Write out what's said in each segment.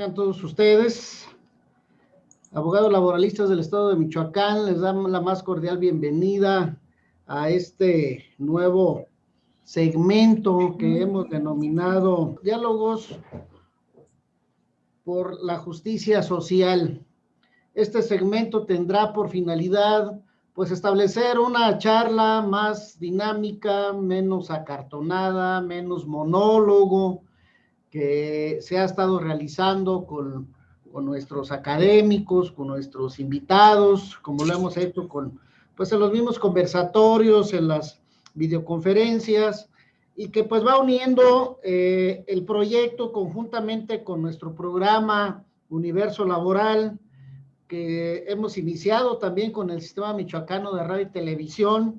tengan todos ustedes. Abogados laboralistas del estado de Michoacán, les damos la más cordial bienvenida a este nuevo segmento que hemos denominado Diálogos por la Justicia Social. Este segmento tendrá por finalidad, pues, establecer una charla más dinámica, menos acartonada, menos monólogo, que se ha estado realizando con nuestros académicos, con nuestros invitados, como lo hemos hecho pues en los mismos conversatorios, en las videoconferencias, y que pues va uniendo el proyecto conjuntamente con nuestro programa Universo Laboral, que hemos iniciado también con el Sistema Michoacano de Radio y Televisión,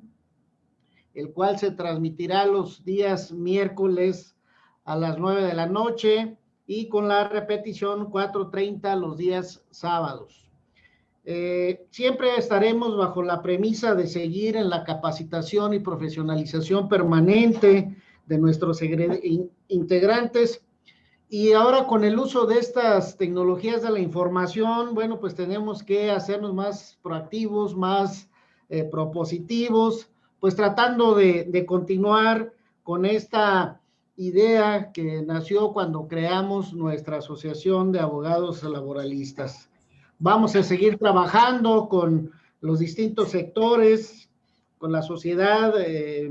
el cual se transmitirá los días miércoles a las 9 de la noche y con la repetición 4:30 los días sábados. Siempre estaremos bajo la premisa de seguir en la capacitación y profesionalización permanente de nuestros integrantes, y ahora con el uso de estas tecnologías de la información, bueno, pues tenemos que hacernos más proactivos, más propositivos, pues tratando de continuar con esta idea que nació cuando creamos nuestra Asociación de Abogados Laboralistas. Vamos a seguir trabajando con los distintos sectores, con la sociedad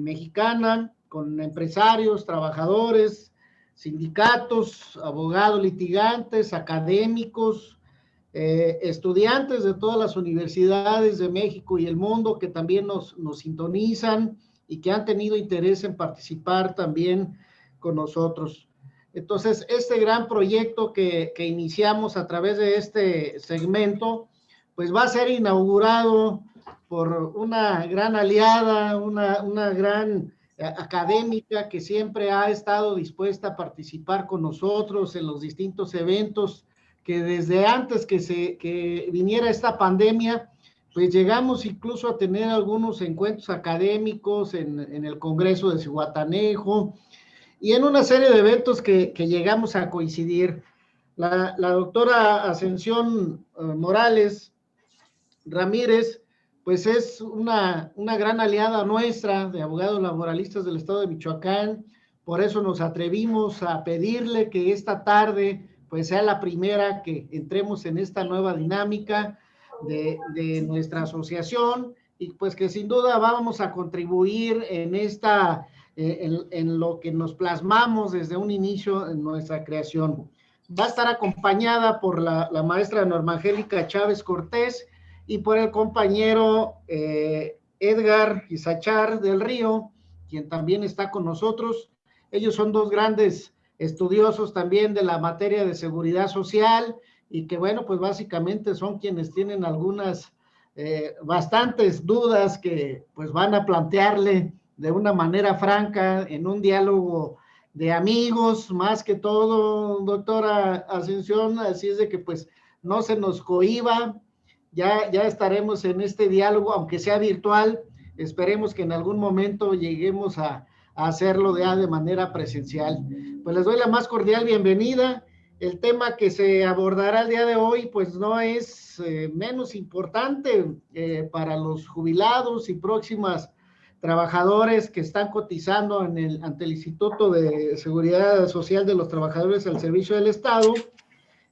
mexicana, con empresarios, trabajadores, sindicatos, abogados litigantes, académicos, estudiantes de todas las universidades de México y el mundo que también nos sintonizan y que han tenido interés en participar también con nosotros. Entonces, este gran proyecto que iniciamos a través de este segmento, pues va a ser inaugurado por una gran aliada, una gran académica que siempre ha estado dispuesta a participar con nosotros en los distintos eventos, que desde antes que viniera esta pandemia, pues llegamos incluso a tener algunos encuentros académicos en el Congreso de Zihuatanejo y en una serie de eventos que llegamos a coincidir. La doctora Ascensión Morales Ramírez, pues es una gran aliada nuestra de abogados laboralistas del estado de Michoacán. Por eso nos atrevimos a pedirle que esta tarde pues sea la primera que entremos en esta nueva dinámica de nuestra asociación, y pues que sin duda vamos a contribuir en lo que nos plasmamos desde un inicio en nuestra creación. Va a estar acompañada por la maestra Norma Angélica Chávez Cortés y por el compañero Edgar Isachar del Río, quien también está con nosotros. Ellos son dos grandes estudiosos también de la materia de seguridad social y que, bueno, pues básicamente son quienes tienen algunas bastantes dudas que pues van a plantearle de una manera franca en un diálogo de amigos, más que todo, doctora Ascensión, así es de que pues no se nos cohíba. Ya estaremos en este diálogo, aunque sea virtual. Esperemos que en algún momento lleguemos a hacerlo de manera presencial. Pues les doy la más cordial bienvenida. El tema que se abordará el día de hoy, pues no es menos importante para los jubilados y próximas trabajadores que están cotizando ante el Instituto de Seguridad Social de los Trabajadores al Servicio del Estado,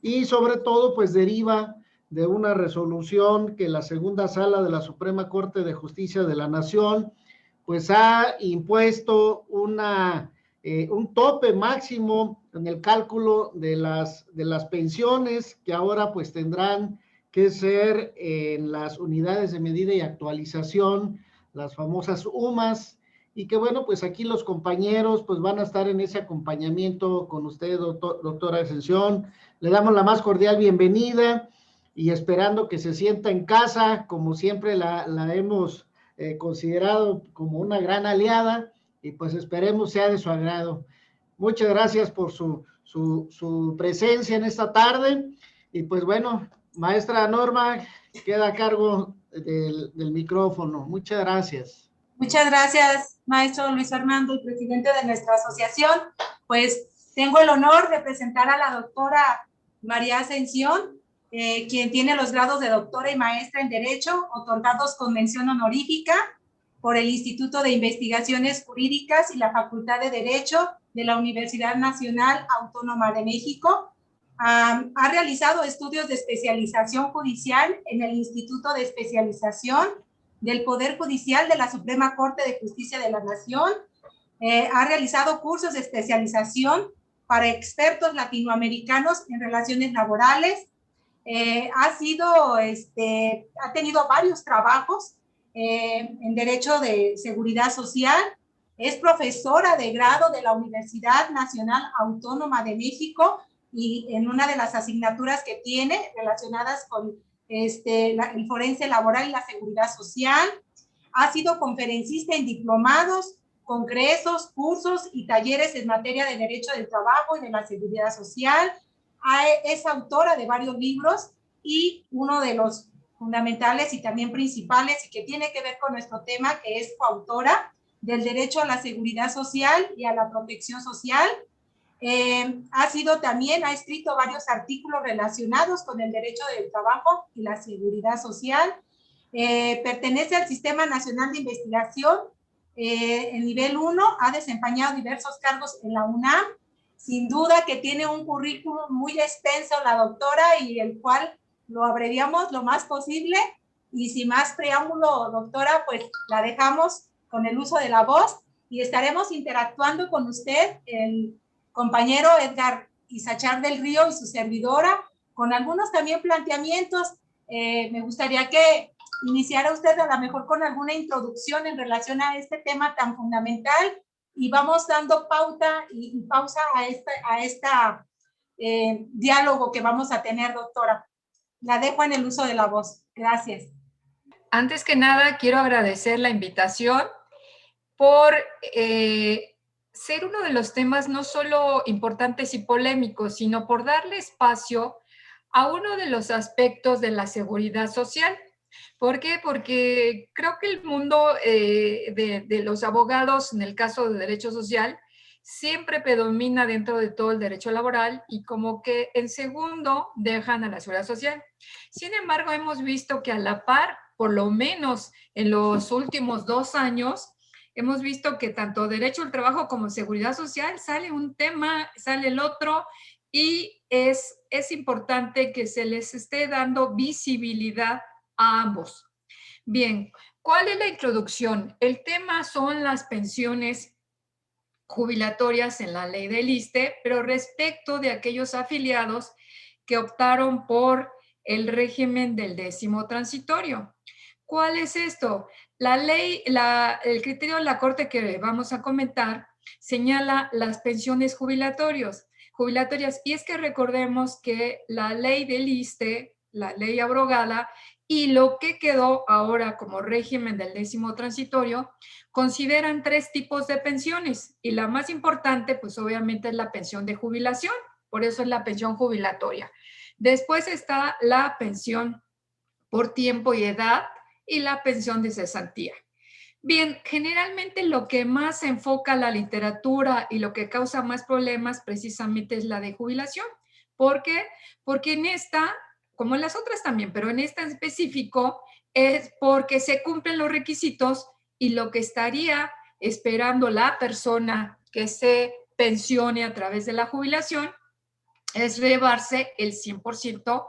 y sobre todo, pues deriva de una resolución que la segunda sala de la Suprema Corte de Justicia de la Nación pues ha impuesto un tope máximo en el cálculo de las pensiones, que ahora pues tendrán que ser en las unidades de medida y actualización, las famosas UMAS, y que bueno, pues aquí los compañeros pues van a estar en ese acompañamiento con usted, doctora Ascensión. Le damos la más cordial bienvenida y esperando que se sienta en casa, como siempre la hemos considerado como una gran aliada, y pues esperemos sea de su agrado. Muchas gracias por su presencia en esta tarde, y pues bueno, maestra Norma, queda a cargo del micrófono. Muchas gracias. Muchas gracias, maestro Luis Fernando y presidente de nuestra asociación. Pues tengo el honor de presentar a la doctora María Ascensión, quien tiene los grados de doctora y maestra en Derecho, otorgados con mención honorífica por el Instituto de Investigaciones Jurídicas y la Facultad de Derecho de la Universidad Nacional Autónoma de México. Ha realizado estudios de especialización judicial en el Instituto de Especialización del Poder Judicial de la Suprema Corte de Justicia de la Nación. Ha realizado cursos de especialización para expertos latinoamericanos en relaciones laborales. Ha tenido varios trabajos en Derecho de Seguridad Social. Es profesora de grado de la Universidad Nacional Autónoma de México y en una de las asignaturas que tiene relacionadas con el forense laboral y la seguridad social. Ha sido conferencista en diplomados, congresos, cursos y talleres en materia de derecho del trabajo y de la seguridad social. Es autora de varios libros y uno de los fundamentales y también principales y que tiene que ver con nuestro tema, que es coautora del derecho a la seguridad social y a la protección social. Ha escrito varios artículos relacionados con el derecho del trabajo y la seguridad social. Pertenece al Sistema Nacional de Investigación en nivel 1, ha desempeñado diversos cargos en la UNAM. Sin duda que tiene un currículum muy extenso la doctora y el cual lo abreviamos lo más posible. Y sin más preámbulo, doctora, pues la dejamos con el uso de la voz y estaremos interactuando con usted, el compañero Edgar Isachar del Río y su servidora, con algunos también planteamientos. Me gustaría que iniciara usted a lo mejor con alguna introducción en relación a este tema tan fundamental y vamos dando pauta y pausa a esta diálogo que vamos a tener, doctora. La dejo en el uso de la voz. Gracias. Antes que nada, quiero agradecer la invitación por ser uno de los temas no solo importantes y polémicos, sino por darle espacio a uno de los aspectos de la seguridad social. ¿Por qué? Porque creo que el mundo de los abogados, en el caso de derecho social, siempre predomina dentro de todo el derecho laboral y como que en segundo dejan a la seguridad social. Sin embargo, hemos visto que a la par, por lo menos en los últimos 2 años, hemos visto que tanto derecho al trabajo como seguridad social sale un tema, sale el otro, y es importante que se les esté dando visibilidad a ambos. Bien, ¿cuál es la introducción? El tema son las pensiones jubilatorias en la ley del ISSSTE, pero respecto de aquellos afiliados que optaron por el régimen del 10º transitorio. ¿Cuál es esto? La ley, el criterio de la Corte que vamos a comentar señala las pensiones jubilatorias. Y es que recordemos que la ley del ISSSTE, la ley abrogada, y lo que quedó ahora como régimen del 10º transitorio, consideran 3 tipos de pensiones. Y la más importante, pues obviamente es la pensión de jubilación. Por eso es la pensión jubilatoria. Después está la pensión por tiempo y edad y la pensión de cesantía. Bien, generalmente lo que más enfoca la literatura y lo que causa más problemas precisamente es la de jubilación. ¿Por qué? Porque en esta, como en las otras también, pero en esta en específico, es porque se cumplen los requisitos y lo que estaría esperando la persona que se pensione a través de la jubilación es llevarse el 100%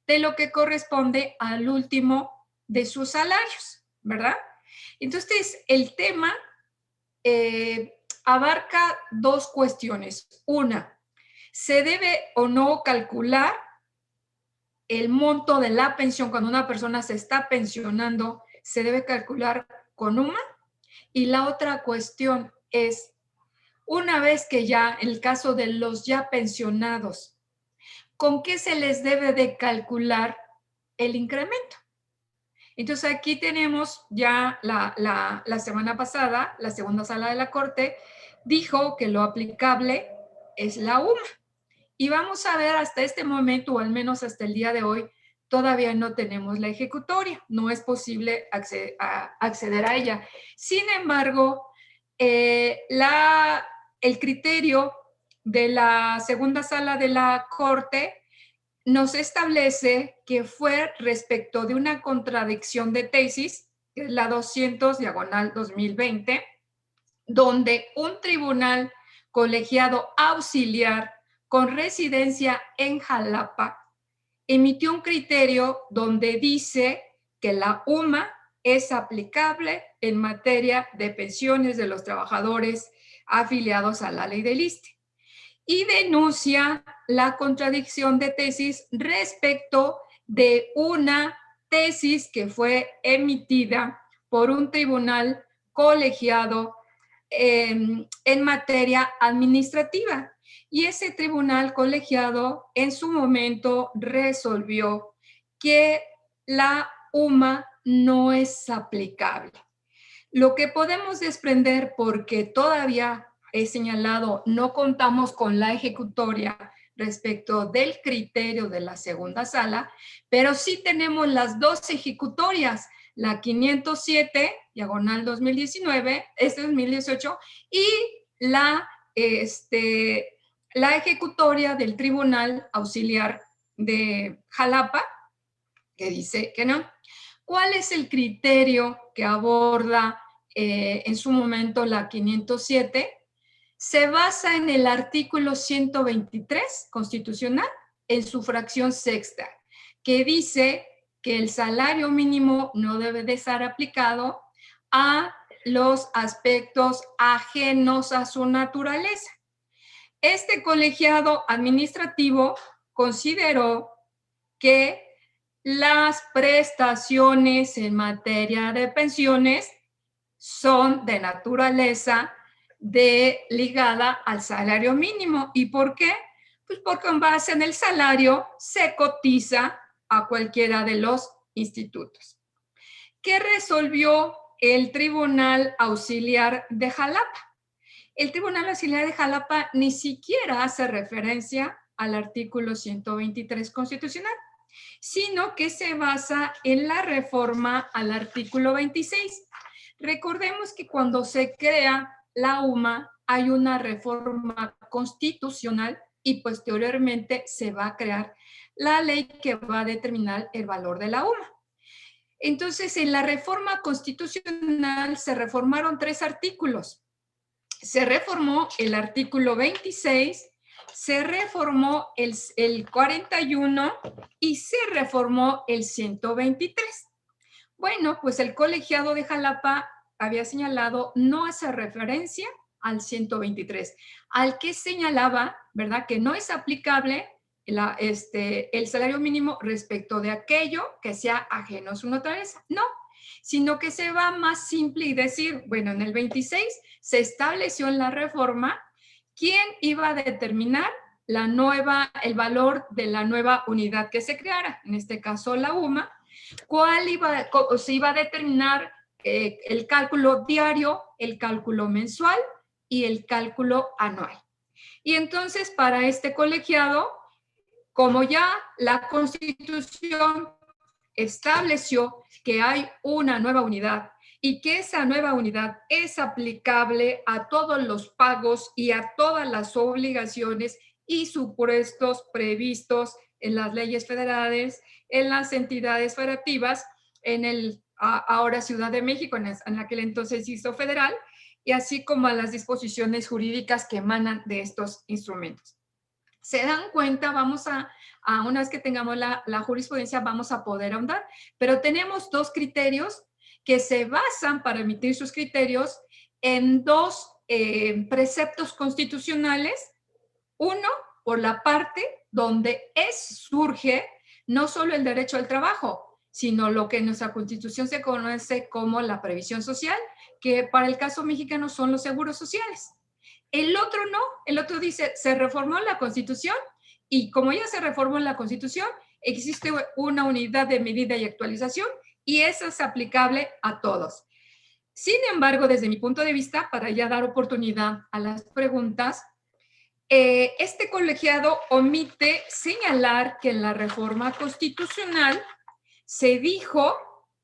de lo que corresponde al último de sus salarios, ¿verdad? Entonces, el tema abarca 2 cuestiones. Una, ¿se debe o no calcular el monto de la pensión cuando una persona se está pensionando? ¿Se debe calcular con UMA? Y la otra cuestión es, una vez que ya, en el caso de los ya pensionados, ¿con qué se les debe de calcular el incremento? Entonces aquí tenemos ya la semana pasada, la segunda sala de la Corte dijo que lo aplicable es la UMA. Y vamos a ver hasta este momento, o al menos hasta el día de hoy, todavía no tenemos la ejecutoria. No es posible acceder a ella. Sin embargo, el criterio de la segunda sala de la Corte nos establece que fue respecto de una contradicción de tesis, que es la 200/2020, donde un tribunal colegiado auxiliar con residencia en Jalapa emitió un criterio donde dice que la UMA es aplicable en materia de pensiones de los trabajadores afiliados a la ley del ISSSTE y denuncia la contradicción de tesis respecto de una tesis que fue emitida por un tribunal colegiado en materia administrativa. Y ese tribunal colegiado en su momento resolvió que la UMA no es aplicable. Lo que podemos desprender, porque todavía he señalado, no contamos con la ejecutoria respecto del criterio de la segunda sala, pero sí tenemos las dos ejecutorias, la 507/2019, 2018, y la ejecutoria del Tribunal Auxiliar de Jalapa, que dice que no. ¿Cuál es el criterio que aborda en su momento la 507? Se basa en el artículo 123 constitucional, en su fracción sexta, que dice que el salario mínimo no debe de estar aplicado a los aspectos ajenos a su naturaleza. Este colegiado administrativo consideró que las prestaciones en materia de pensiones son de naturaleza ligada al salario mínimo. ¿Y por qué? Pues porque con base en el salario se cotiza a cualquiera de los institutos. ¿Qué resolvió el Tribunal Auxiliar de Jalapa? El Tribunal Auxiliar de Jalapa ni siquiera hace referencia al artículo 123 constitucional, sino que se basa en la reforma al artículo 26. Recordemos que cuando se crea la UMA hay una reforma constitucional y posteriormente se va a crear la ley que va a determinar el valor de la UMA. Entonces, en la reforma constitucional se reformaron 3 artículos. Se reformó el artículo 26, se reformó el 41 y se reformó el 123. Bueno, pues el colegiado de Jalapa había señalado no hace referencia al 123, al que señalaba, ¿verdad?, que no es aplicable el salario mínimo respecto de aquello que sea ajeno a su naturaleza. No, sino que se va más simple y decir, bueno, en el 26 se estableció en la reforma quién iba a determinar el valor de la nueva unidad que se creara, en este caso la UMA, se iba a determinar el cálculo diario, el cálculo mensual y el cálculo anual. Y entonces para este colegiado, como ya la Constitución estableció que hay una nueva unidad y que esa nueva unidad es aplicable a todos los pagos y a todas las obligaciones y supuestos previstos en las leyes federales, en las entidades federativas, ahora Ciudad de México, en aquel entonces Distrito Federal, y así como a las disposiciones jurídicas que emanan de estos instrumentos. Se dan cuenta, una vez que tengamos la jurisprudencia, vamos a poder ahondar, pero tenemos 2 criterios que se basan para emitir sus criterios en 2 preceptos constitucionales. Uno, por la parte donde surge no solo el derecho al trabajo, sino lo que en nuestra Constitución se conoce como la previsión social, que para el caso mexicano son los seguros sociales. El otro no, el otro dice, se reformó la Constitución y como ya se reformó la Constitución, existe una unidad de medida y actualización y eso es aplicable a todos. Sin embargo, desde mi punto de vista, para ya dar oportunidad a las preguntas, este colegiado omite señalar que en la reforma constitucional se dijo,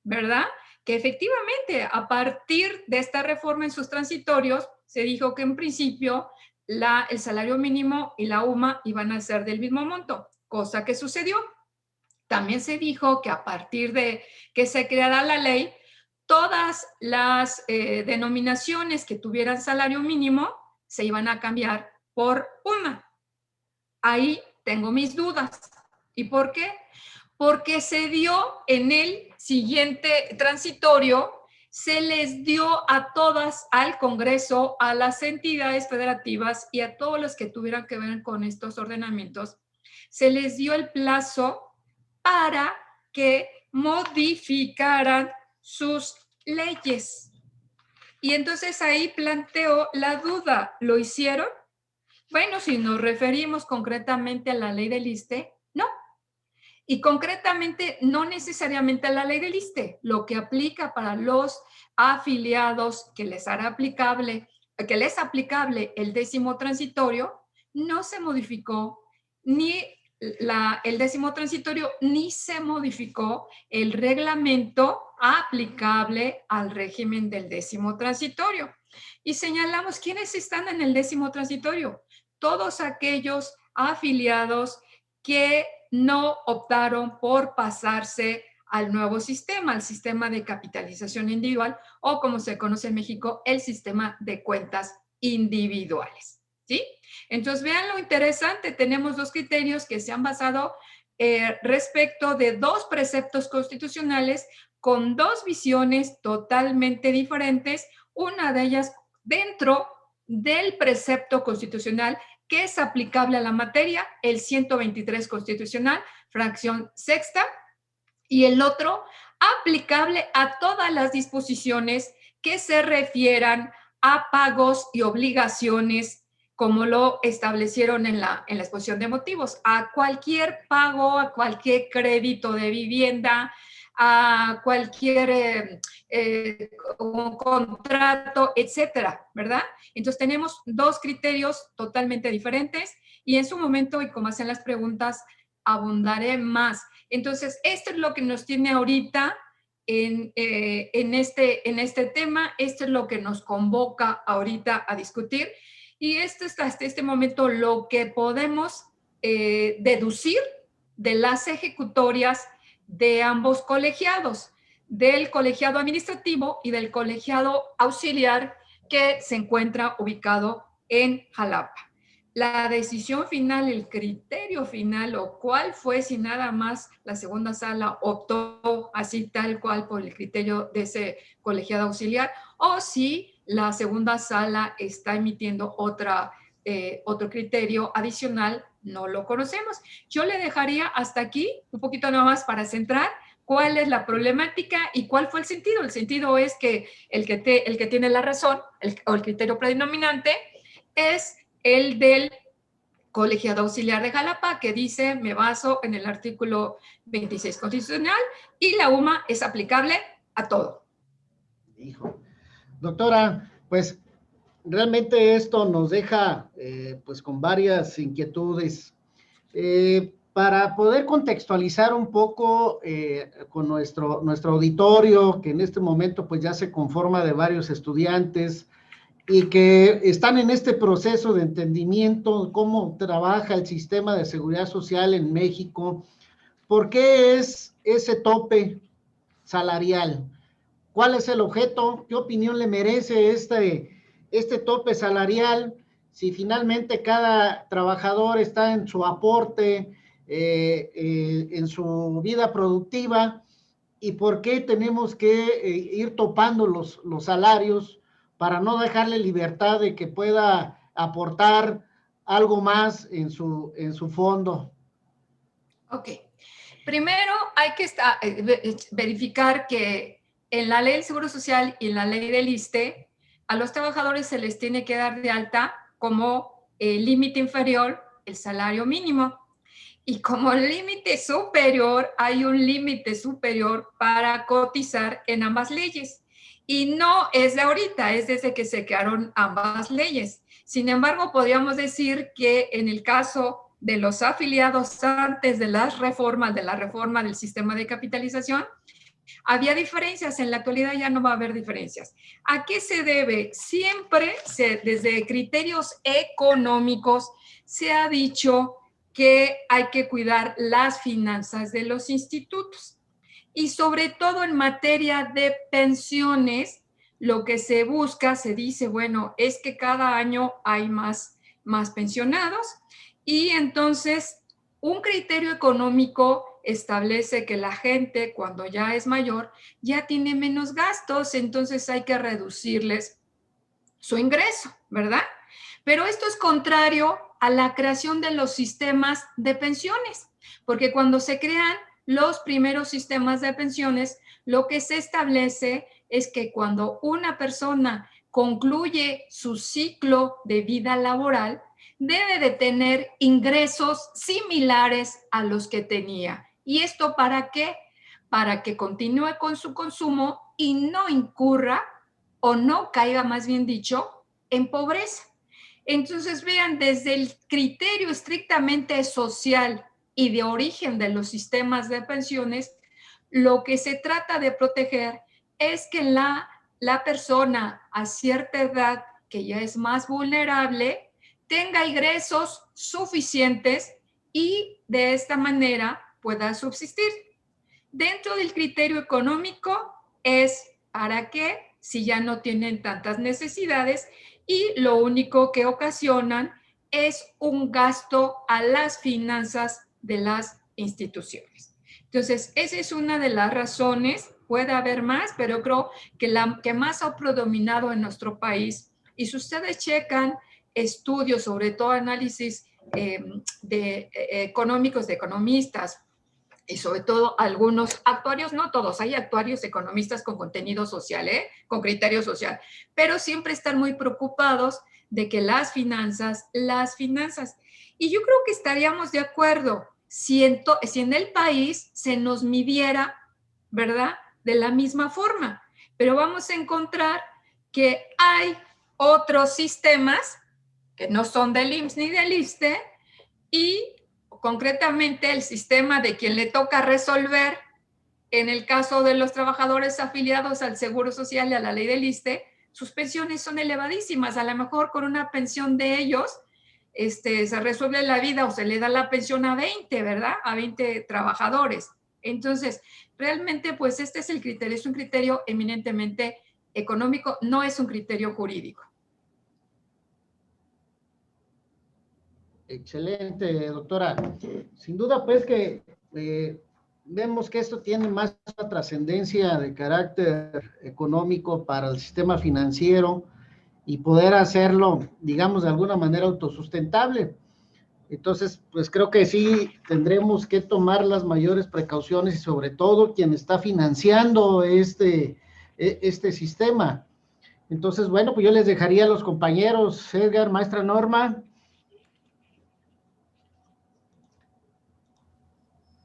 ¿verdad?, que efectivamente a partir de esta reforma en sus transitorios se dijo que en principio el salario mínimo y la UMA iban a ser del mismo monto. cosa que sucedió. También se dijo que a partir de que se creara la ley, todas las denominaciones que tuvieran salario mínimo se iban a cambiar por una. Ahí tengo mis dudas. ¿Y por qué? Porque se dio en el siguiente transitorio, se les dio a todas, al Congreso, a las entidades federativas y a todos los que tuvieran que ver con estos ordenamientos, se les dio el plazo para que modificaran sus leyes. Y entonces ahí planteo la duda, ¿lo hicieron? Bueno, si nos referimos concretamente a la ley del ISSSTE, no. Y concretamente, no necesariamente a la ley del ISSSTE, lo que aplica para los afiliados que les hará aplicable, que les es aplicable el 10º transitorio, no se modificó ni el 10º transitorio, ni se modificó el reglamento aplicable al régimen del 10º transitorio. Y señalamos quiénes están en el 10º transitorio. Todos aquellos afiliados que no optaron por pasarse al nuevo sistema, al sistema de capitalización individual, o como se conoce en México, el sistema de cuentas individuales, ¿sí? Entonces, vean lo interesante, tenemos dos criterios que se han basado respecto de dos preceptos constitucionales con dos visiones totalmente diferentes, una de ellas dentro del precepto constitucional que es aplicable a la materia, el 123 constitucional, fracción sexta, y el otro aplicable a todas las disposiciones que se refieran a pagos y obligaciones, como lo establecieron en la exposición de motivos, a cualquier pago, a cualquier crédito de vivienda, a cualquier contrato, etcétera, ¿verdad? Entonces tenemos dos criterios totalmente diferentes y en su momento, y como hacen las preguntas, abundaré más. Entonces, esto es lo que nos tiene ahorita en este tema, esto es lo que nos convoca ahorita a discutir y esto es hasta este momento lo que podemos deducir de las ejecutorias de ambos colegiados, del colegiado administrativo y del colegiado auxiliar que se encuentra ubicado en Jalapa. La decisión final, el criterio final o cuál fue si nada más la segunda sala optó así tal cual por el criterio de ese colegiado auxiliar o si la segunda sala está emitiendo otro criterio adicional, no lo conocemos. Yo le dejaría hasta aquí un poquito nada más para centrar cuál es la problemática y cuál fue el sentido. El sentido es que el que tiene la razón o el criterio predominante es el del colegiado auxiliar de Jalapa, que dice, me baso en el artículo 26 constitucional y la UMA es aplicable a todo. Hijo. Doctora, pues realmente esto nos deja pues con varias inquietudes. Para poder contextualizar un poco con nuestro auditorio, que en este momento pues ya se conforma de varios estudiantes y que están en este proceso de entendimiento de cómo trabaja el sistema de seguridad social en México, ¿por qué es ese tope salarial? ¿Cuál es el objeto? ¿Qué opinión le merece este tope salarial? Si finalmente cada trabajador está en su aporte, en su vida productiva, ¿y por qué tenemos que ir topando los salarios para no dejarle libertad de que pueda aportar algo más en su fondo? Ok. Primero hay que verificar que en la ley del Seguro Social y en la ley del ISSSTE, a los trabajadores se les tiene que dar de alta como límite inferior el salario mínimo. Y como límite superior, hay un límite superior para cotizar en ambas leyes. Y no es de ahorita, es desde que se crearon ambas leyes. Sin embargo, podríamos decir que en el caso de los afiliados antes de la reforma del sistema de capitalización, había diferencias, en la actualidad ya no va a haber diferencias. ¿A qué se debe? Siempre desde criterios económicos se ha dicho que hay que cuidar las finanzas de los institutos. Y sobre todo en materia de pensiones, lo que se busca, se dice, bueno, es que cada año hay más pensionados y entonces un criterio económico establece que la gente cuando ya es mayor ya tiene menos gastos, entonces hay que reducirles su ingreso, ¿verdad? Pero esto es contrario a la creación de los sistemas de pensiones, porque cuando se crean los primeros sistemas de pensiones, lo que se establece es que cuando una persona concluye su ciclo de vida laboral, debe de tener ingresos similares a los que tenía. ¿Y esto para qué? Para que continúe con su consumo y no incurra o no caiga, más bien dicho, en pobreza. Entonces, vean, desde el criterio estrictamente social y de origen de los sistemas de pensiones, lo que se trata de proteger es que la persona a cierta edad, que ya es más vulnerable, tenga ingresos suficientes y de esta manera pueda subsistir. Dentro del criterio económico es para qué, si ya no tienen tantas necesidades y lo único que ocasionan es un gasto a las finanzas de las instituciones. Entonces, esa es una de las razones, puede haber más, pero creo que la que más ha predominado en nuestro país, y si ustedes checan estudios, sobre todo análisis económicos de economistas, y sobre todo algunos actuarios, no todos, hay actuarios economistas con contenido social, con criterio social, pero siempre están muy preocupados de que las finanzas, y yo creo que estaríamos de acuerdo si en el país se nos midiera, ¿verdad?, de la misma forma, pero vamos a encontrar que hay otros sistemas que no son del IMSS ni del ISSSTE y concretamente el sistema de quien le toca resolver en el caso de los trabajadores afiliados al Seguro Social y a la ley del ISSSTE, sus pensiones son elevadísimas. A lo mejor con una pensión de ellos se resuelve la vida o se le da la pensión a 20, ¿verdad? A 20 trabajadores. Entonces, realmente, pues este es el criterio, es un criterio eminentemente económico, no es un criterio jurídico. Excelente, doctora. Sin duda, pues que vemos que esto tiene más trascendencia de carácter económico para el sistema financiero y poder hacerlo, digamos, de alguna manera autosustentable. Entonces, pues creo que sí tendremos que tomar las mayores precauciones y sobre todo quien está financiando este sistema. Entonces, bueno, pues yo les dejaría a los compañeros, Edgar, maestra Norma.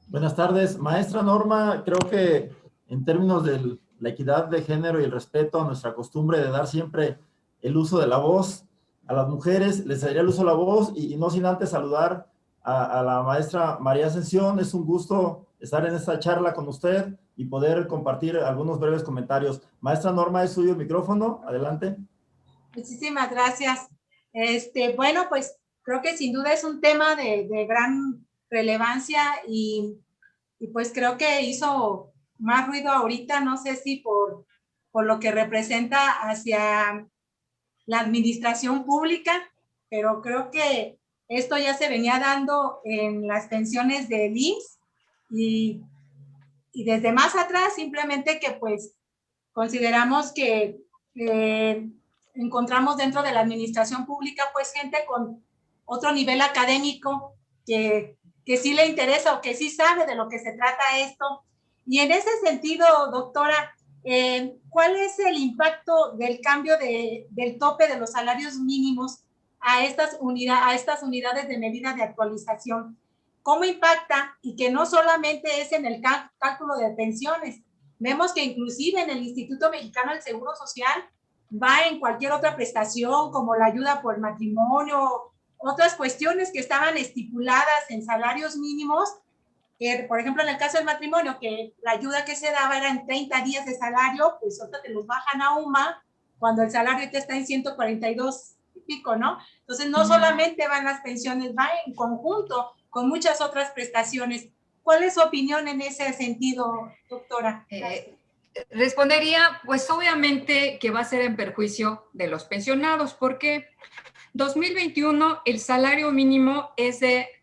Buenas tardes, maestra Norma. Creo que en términos de la equidad de género y el respeto a nuestra costumbre de dar siempre el uso de la voz a las mujeres, les daría el uso de la voz y no sin antes saludar a la maestra María Ascensión. Es un gusto estar en esta charla con usted y poder compartir algunos breves comentarios. Maestra Norma, es suyo el micrófono. Adelante. Muchísimas gracias. Bueno, pues creo que sin duda es un tema de gran relevancia y pues creo que hizo más ruido ahorita, no sé si por lo que representa hacia la administración pública, pero creo que esto ya se venía dando en las pensiones del IMSS y desde más atrás, simplemente que pues consideramos que encontramos dentro de la administración pública pues gente con otro nivel académico que sí le interesa o que sí sabe de lo que se trata esto. Y en ese sentido, doctora, ¿cuál es el impacto del cambio del tope de los salarios mínimos a estas unidades de medida de actualización? ¿Cómo impacta? Y que no solamente es en el cálculo de pensiones. Vemos que inclusive en el Instituto Mexicano del Seguro Social va en cualquier otra prestación, como la ayuda por matrimonio, otras cuestiones que estaban estipuladas en salarios mínimos, que por ejemplo en el caso del matrimonio, que la ayuda que se daba era en 30 días de salario, pues ahorita te los bajan a UMA, cuando el salario te está en 142 y pico, ¿no? Entonces no solamente van las pensiones, va en conjunto con muchas otras prestaciones. ¿Cuál es su opinión en ese sentido, doctora? Respondería, pues obviamente que va a ser en perjuicio de los pensionados, porque 2021 el salario mínimo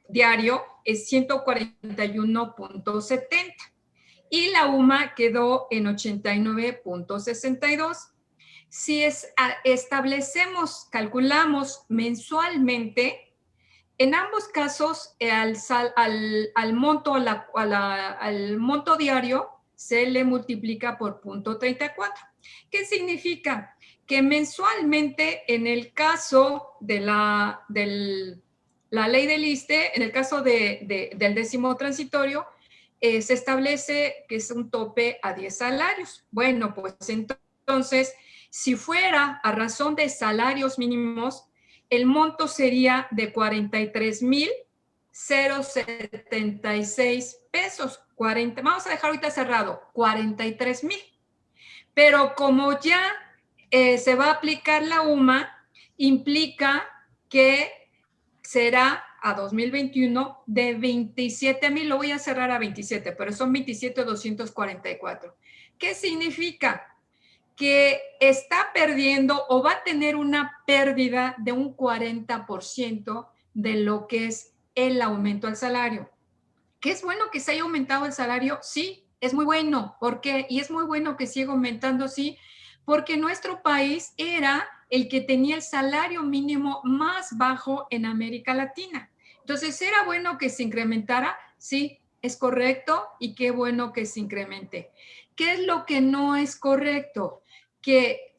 diario es 141.70 y la UMA quedó en 89.62. Si establecemos, calculamos mensualmente, en ambos casos al monto diario se le multiplica por 0.34. ¿Qué significa? Que mensualmente en el caso de la ley del ISSSTE, en el caso del décimo transitorio, se establece que es un tope a 10 salarios. Bueno, pues entonces, si fuera a razón de salarios mínimos, el monto sería de 43,076 pesos. Vamos a dejar ahorita cerrado, 43,000. Pero como ya se va a aplicar la UMA, implica que será a 2021 de 27,000, lo voy a cerrar a 27, pero son 27,244. ¿Qué significa? Que está perdiendo o va a tener una pérdida de un 40% de lo que es el aumento al salario. ¿Que es bueno que se haya aumentado el salario? Sí, es muy bueno. ¿Por qué? Y es muy bueno que siga aumentando, sí, porque nuestro país era el que tenía el salario mínimo más bajo en América Latina. Entonces, ¿era bueno que se incrementara? Sí, es correcto y qué bueno que se incremente. ¿Qué es lo que no es correcto? Que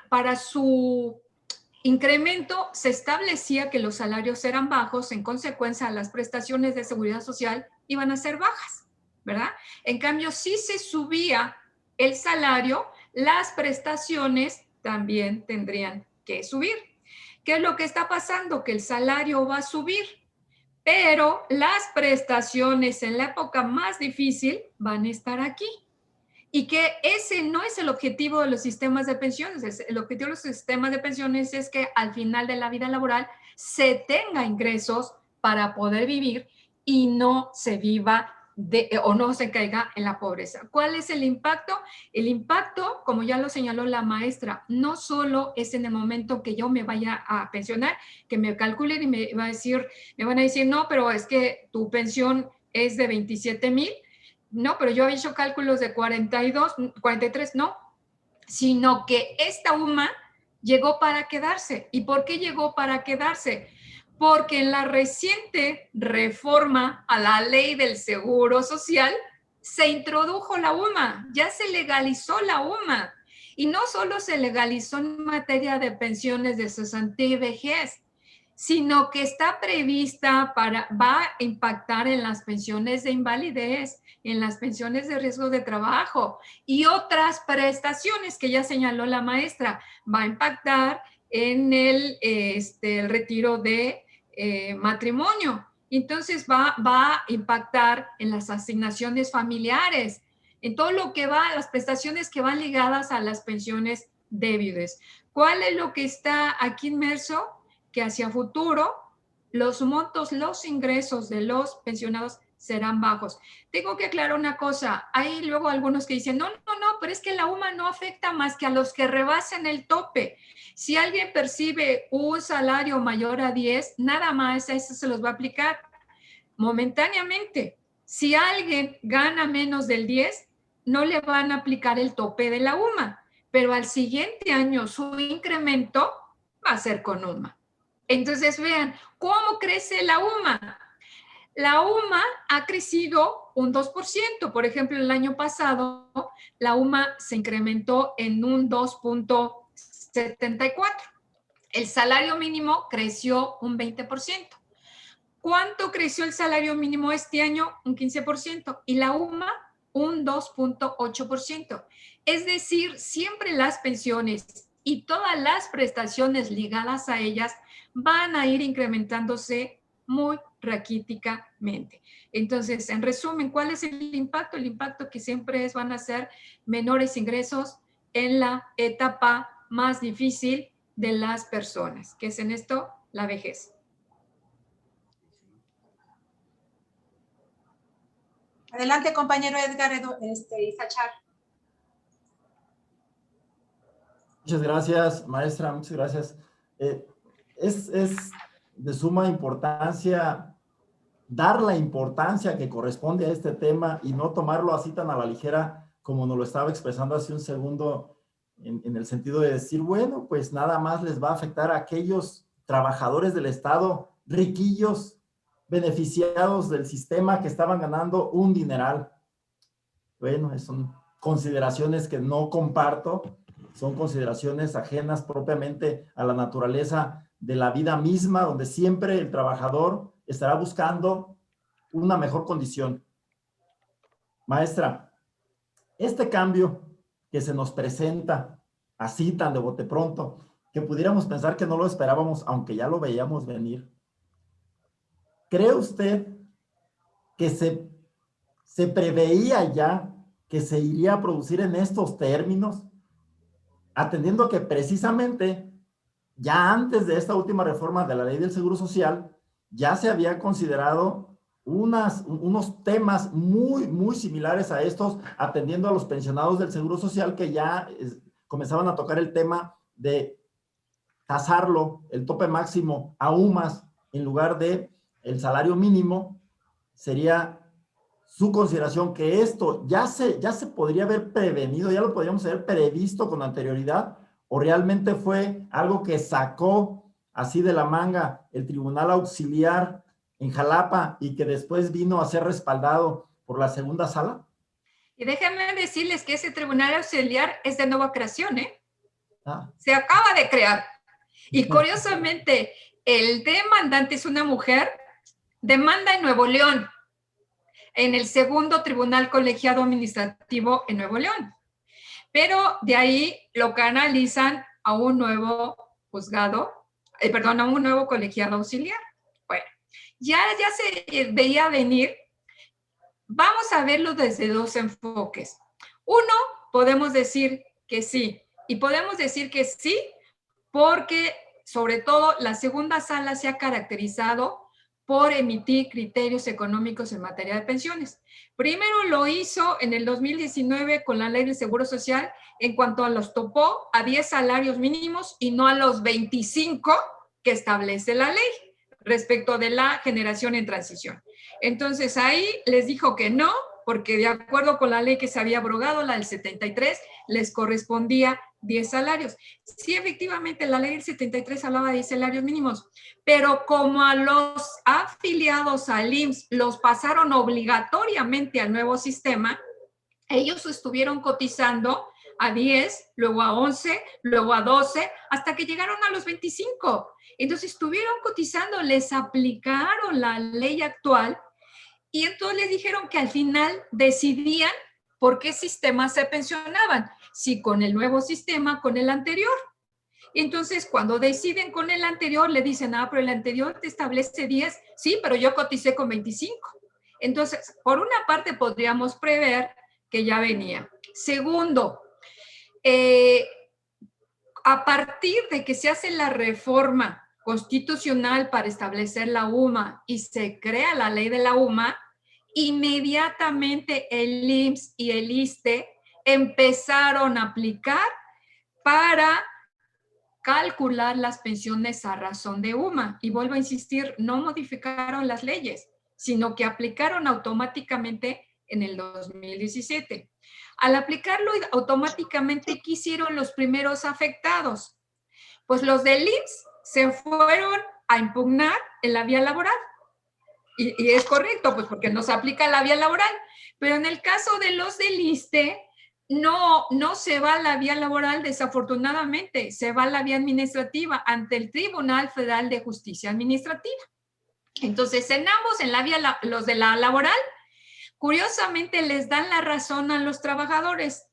para su incremento se establecía que los salarios eran bajos, en consecuencia las prestaciones de seguridad social iban a ser bajas, ¿verdad? En cambio, si se subía el salario, las prestaciones también tendrían que subir. ¿Qué es lo que está pasando? Que el salario va a subir, pero las prestaciones en la época más difícil van a estar aquí. Y que ese no es el objetivo de los sistemas de pensiones. El objetivo de los sistemas de pensiones es que al final de la vida laboral se tenga ingresos para poder vivir y no se viva o no se caiga en la pobreza. ¿Cuál es el impacto? El impacto, como ya lo señaló la maestra, no solo es en el momento que yo me vaya a pensionar, que me calculen y me van a decir, no, pero es que tu pensión es de 27,000. No, pero yo he hecho cálculos de 42, 43, no, sino que esta UMA llegó para quedarse. ¿Y por qué llegó para quedarse? Porque en la reciente reforma a la ley del Seguro Social se introdujo la UMA, ya se legalizó la UMA. Y no solo se legalizó en materia de pensiones de cesantía y vejez, sino que está prevista va a impactar en las pensiones de invalidez, en las pensiones de riesgo de trabajo y otras prestaciones que ya señaló la maestra. Va a impactar en el retiro de matrimonio. Entonces va a impactar en las asignaciones familiares, en todo lo que va, las prestaciones que van ligadas a las pensiones de viudez. ¿Cuál es lo que está aquí inmerso? Que hacia futuro los montos, los ingresos de los pensionados serán bajos. Tengo que aclarar una cosa. Hay luego algunos que dicen, no, pero es que la UMA no afecta más que a los que rebasen el tope. Si alguien percibe un salario mayor a 10, nada más a eso se los va a aplicar momentáneamente. Si alguien gana menos del 10, no le van a aplicar el tope de la UMA, pero al siguiente año su incremento va a ser con UMA. Entonces, vean, ¿cómo crece la UMA? La UMA ha crecido un 2%. Por ejemplo, el año pasado, la UMA se incrementó en un 2.74. El salario mínimo creció un 20%. ¿Cuánto creció el salario mínimo este año? Un 15%. Y la UMA, un 2.8%. Es decir, siempre las pensiones y todas las prestaciones ligadas a ellas van a ir incrementándose muy raquíticamente. Entonces, en resumen, ¿cuál es el impacto? El impacto que siempre van a ser menores ingresos en la etapa más difícil de las personas, que es en esto la vejez. Adelante, compañero Edgar Izachar. Muchas gracias, maestra, muchas gracias. Es de suma importancia dar la importancia que corresponde a este tema y no tomarlo así tan a la ligera como nos lo estaba expresando hace un segundo, en el sentido de decir, bueno, pues nada más les va a afectar a aquellos trabajadores del Estado riquillos, beneficiados del sistema, que estaban ganando un dineral. Bueno, son consideraciones que no comparto, son consideraciones ajenas propiamente a la naturaleza de la vida misma, donde siempre el trabajador estará buscando una mejor condición. Maestra, este cambio que se nos presenta así tan de bote pronto, que pudiéramos pensar que no lo esperábamos, aunque ya lo veíamos venir, ¿cree usted que se preveía ya que se iría a producir en estos términos, atendiendo que precisamente ya antes de esta última reforma de la Ley del Seguro Social, ya se había considerado unos temas muy similares a estos, atendiendo a los pensionados del Seguro Social, que ya comenzaban a tocar el tema de tasarlo, el tope máximo, a UMAS en lugar de el salario mínimo? Sería su consideración que esto ya se podría haber prevenido, ya lo podríamos haber previsto con anterioridad, o realmente fue algo que sacó así de la manga el Tribunal Auxiliar en Jalapa y que después vino a ser respaldado por la segunda sala? Y déjenme decirles que ese Tribunal Auxiliar es de nueva creación, ¿eh? Ah. Se acaba de crear. Y curiosamente, el demandante es una mujer, demanda en Nuevo León, en el segundo Tribunal Colegiado Administrativo en Nuevo León. Pero de ahí lo canalizan a un nuevo juzgado, a un nuevo colegiado auxiliar. Bueno, ya se veía venir. Vamos a verlo desde dos enfoques. Uno, podemos decir que sí, y podemos decir que sí porque, sobre todo, la segunda sala se ha caracterizado por emitir criterios económicos en materia de pensiones. Primero lo hizo en el 2019 con la Ley del Seguro Social, en cuanto a los topó a 10 salarios mínimos y no a los 25 que establece la ley respecto de la generación en transición. Entonces ahí les dijo que no, porque de acuerdo con la ley que se había abrogado, la del 73, les correspondía 10 salarios. Sí, efectivamente, la ley del 73 hablaba de 10 salarios mínimos, pero como a los afiliados al IMSS los pasaron obligatoriamente al nuevo sistema, ellos estuvieron cotizando a 10, luego a 11, luego a 12, hasta que llegaron a los 25. Entonces estuvieron cotizando, les aplicaron la ley actual y entonces les dijeron que al final decidían por qué sistema se pensionaban, si con el nuevo sistema, con el anterior. Entonces, cuando deciden con el anterior, le dicen, pero el anterior te establece 10, sí, pero yo coticé con 25. Entonces, por una parte podríamos prever que ya venía. Segundo, a partir de que se hace la reforma constitucional para establecer la UMA y se crea la ley de la UMA, inmediatamente el IMSS y el ISSSTE empezaron a aplicar para calcular las pensiones a razón de UMA. Y vuelvo a insistir, no modificaron las leyes, sino que aplicaron automáticamente en el 2017. Al aplicarlo automáticamente, ¿qué hicieron los primeros afectados? Pues los del IMSS se fueron a impugnar en la vía laboral. Y es correcto, pues porque no se aplica la vía laboral. Pero en el caso de los del ISSSTE, no se va a la vía laboral, desafortunadamente, se va a la vía administrativa ante el Tribunal Federal de Justicia Administrativa. Entonces, en ambos, en la vía, los de la laboral, curiosamente les dan la razón a los trabajadores.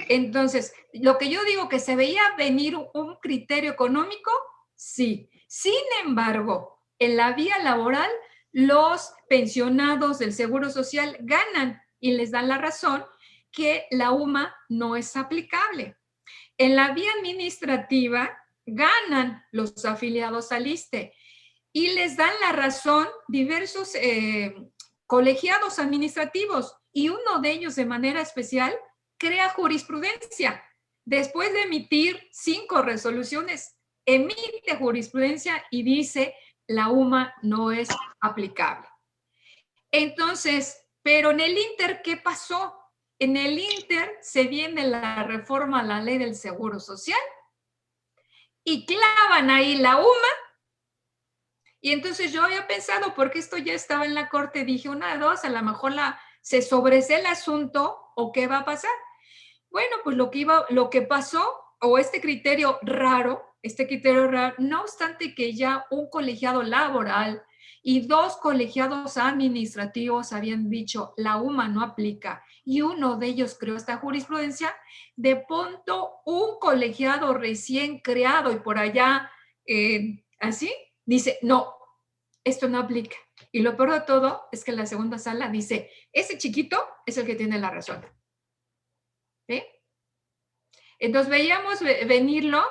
Entonces, lo que yo digo que se veía venir un criterio económico, sí. Sin embargo, en la vía laboral, los pensionados del Seguro Social ganan y les dan la razón que la UMA no es aplicable. En la vía administrativa, ganan los afiliados al ISSSTE y les dan la razón diversos colegiados administrativos y uno de ellos de manera especial crea jurisprudencia. Después de emitir 5 resoluciones, emite jurisprudencia y dice la UMA no es aplicable. Entonces, pero en el Inter, ¿qué pasó? En el Inter se viene la reforma a la ley del Seguro Social y clavan ahí la UMA. Y entonces yo había pensado, porque esto ya estaba en la corte, dije, una de dos, a lo mejor se sobresee el asunto o qué va a pasar. Bueno, pues lo que pasó, o este criterio raro, no obstante que ya un colegiado laboral y 2 colegiados administrativos habían dicho la UMA no aplica y uno de ellos creó esta jurisprudencia, de pronto un colegiado recién creado y por allá así, dice no, esto no aplica. Y lo peor de todo es que la segunda sala dice, ese chiquito es el que tiene la razón. ¿Sí? Entonces veíamos venirlo.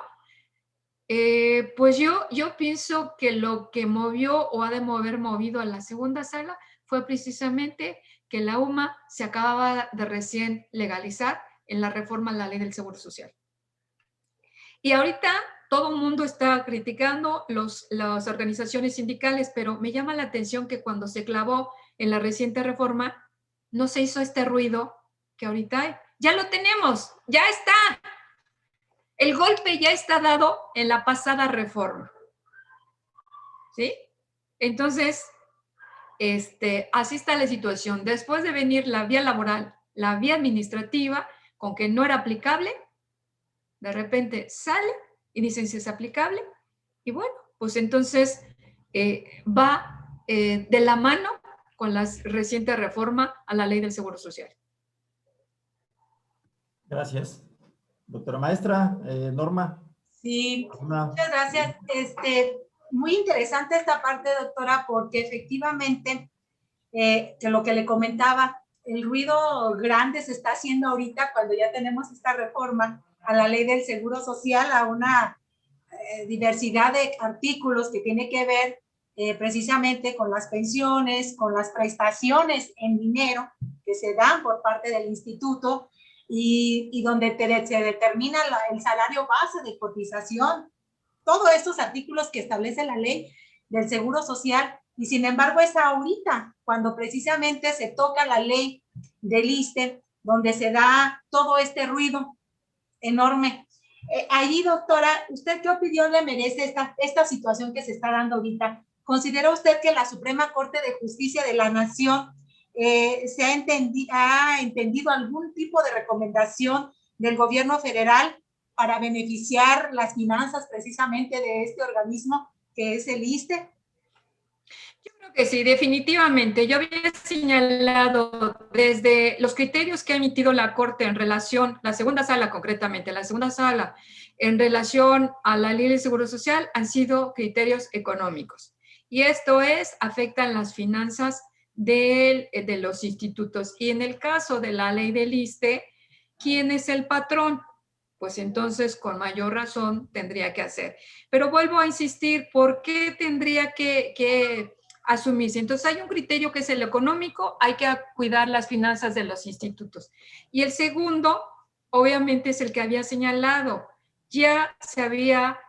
Pues yo pienso que lo que movió o ha de haber movido a la segunda sala fue precisamente que la UMA se acababa de recién legalizar en la reforma a la ley del Seguro Social. Y ahorita todo el mundo está criticando las organizaciones sindicales, pero me llama la atención que cuando se clavó en la reciente reforma, no se hizo este ruido que ahorita hay. Ya lo tenemos, ya está. El golpe ya está dado en la pasada reforma. ¿Sí? Entonces, así está la situación. Después de venir la vía laboral, la vía administrativa, con que no era aplicable, de repente sale y dicen si es aplicable. Y bueno, pues entonces va de la mano con la reciente reforma a la ley del Seguro Social. Gracias. Doctora maestra, Norma. Sí, muchas gracias. Muy interesante esta parte, doctora, porque efectivamente, que lo que le comentaba, el ruido grande se está haciendo ahorita cuando ya tenemos esta reforma a la ley del Seguro Social, a una diversidad de artículos que tiene que ver precisamente con las pensiones, con las prestaciones en dinero que se dan por parte del instituto, y donde se determina el salario base de cotización, todos estos artículos que establece la ley del Seguro Social, y sin embargo es ahorita cuando precisamente se toca la ley del ISSSTE, donde se da todo este ruido enorme. Ahí, doctora, ¿usted qué opinión le merece esta situación que se está dando ahorita? ¿Considera usted que la Suprema Corte de Justicia de la Nación se ha entendido algún tipo de recomendación del gobierno federal para beneficiar las finanzas precisamente de este organismo que es el ISSSTE? Yo creo que sí, definitivamente. Yo había señalado desde los criterios que ha emitido la Corte en relación, la segunda sala concretamente, la segunda sala en relación a la ley de Seguro Social han sido criterios económicos. Y esto afectan las finanzas de los institutos. Y en el caso de la ley del ISSSTE, ¿quién es el patrón? Pues entonces con mayor razón tendría que hacer. Pero vuelvo a insistir, ¿por qué tendría que asumirse? Entonces hay un criterio que es el económico, hay que cuidar las finanzas de los institutos. Y el segundo, obviamente, es el que había señalado. Ya se había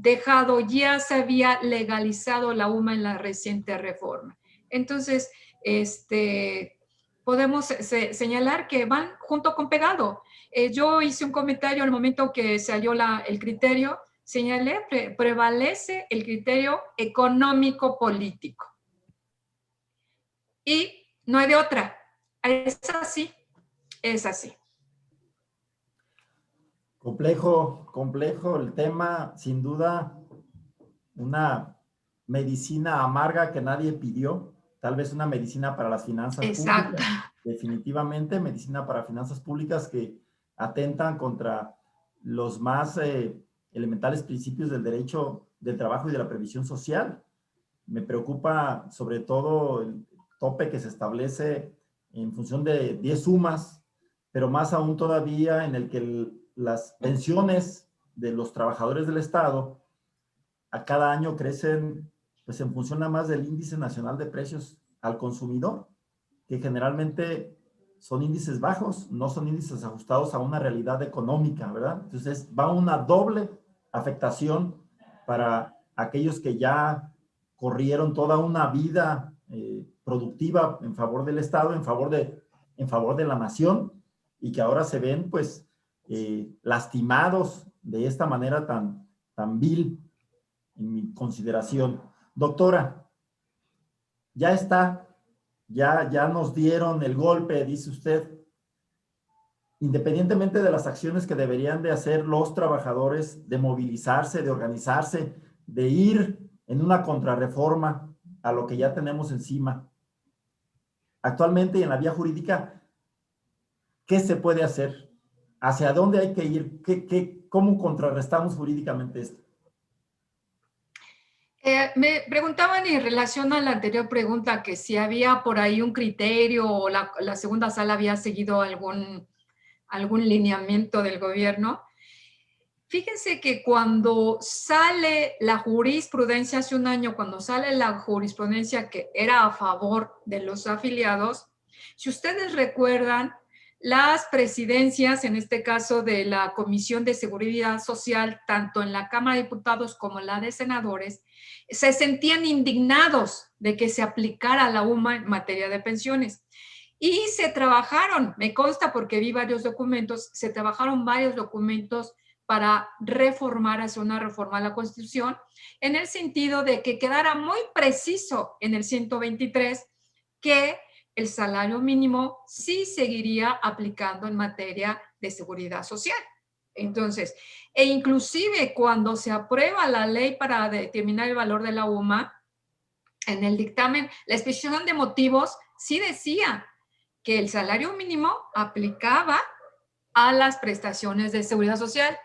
ya se había legalizado la UMA en la reciente reforma. Entonces, podemos señalar que van junto con pegado. Yo hice un comentario al momento que salió el criterio, señalé, prevalece el criterio económico-político. Y no hay de otra. Es así, es así. Complejo el tema, sin duda, una medicina amarga que nadie pidió, tal vez una medicina para las finanzas Exacto. públicas, definitivamente medicina para finanzas públicas que atentan contra los más elementales principios del derecho del trabajo y de la previsión social. Me preocupa sobre todo el tope que se establece en función de 10 sumas, pero más aún todavía en el que las pensiones de los trabajadores del Estado a cada año crecen pues en función nada más del índice nacional de precios al consumidor, que generalmente son índices bajos, no son índices ajustados a una realidad económica, ¿verdad? Entonces va una doble afectación para aquellos que ya corrieron toda una vida productiva en favor del Estado, en favor de la nación, y que ahora se ven pues lastimados de esta manera tan vil, en mi consideración. Doctora, ya está, ya nos dieron el golpe, dice usted. Independientemente de las acciones que deberían de hacer los trabajadores, de movilizarse, de organizarse, de ir en una contrarreforma a lo que ya tenemos encima. Actualmente, y en la vía jurídica, ¿qué se puede hacer? ¿Hacia dónde hay que ir? ¿Cómo contrarrestamos jurídicamente esto? Me preguntaban en relación a la anterior pregunta que si había por ahí un criterio o la segunda sala había seguido algún lineamiento del gobierno. Fíjense que cuando sale la jurisprudencia hace un año, cuando sale la jurisprudencia que era a favor de los afiliados, si ustedes recuerdan, las presidencias, en este caso de la Comisión de Seguridad Social, tanto en la Cámara de Diputados como la de Senadores, se sentían indignados de que se aplicara la UMA en materia de pensiones. Y se trabajaron, me consta porque vi varios documentos, se trabajaron varios documentos para reformar, hacer una reforma a la Constitución, en el sentido de que quedara muy preciso en el 123 que el salario mínimo sí seguiría aplicando en materia de seguridad social. Entonces, e inclusive cuando se aprueba la ley para determinar el valor de la UMA, en el dictamen, la exposición de motivos sí decía que el salario mínimo aplicaba a las prestaciones de seguridad social.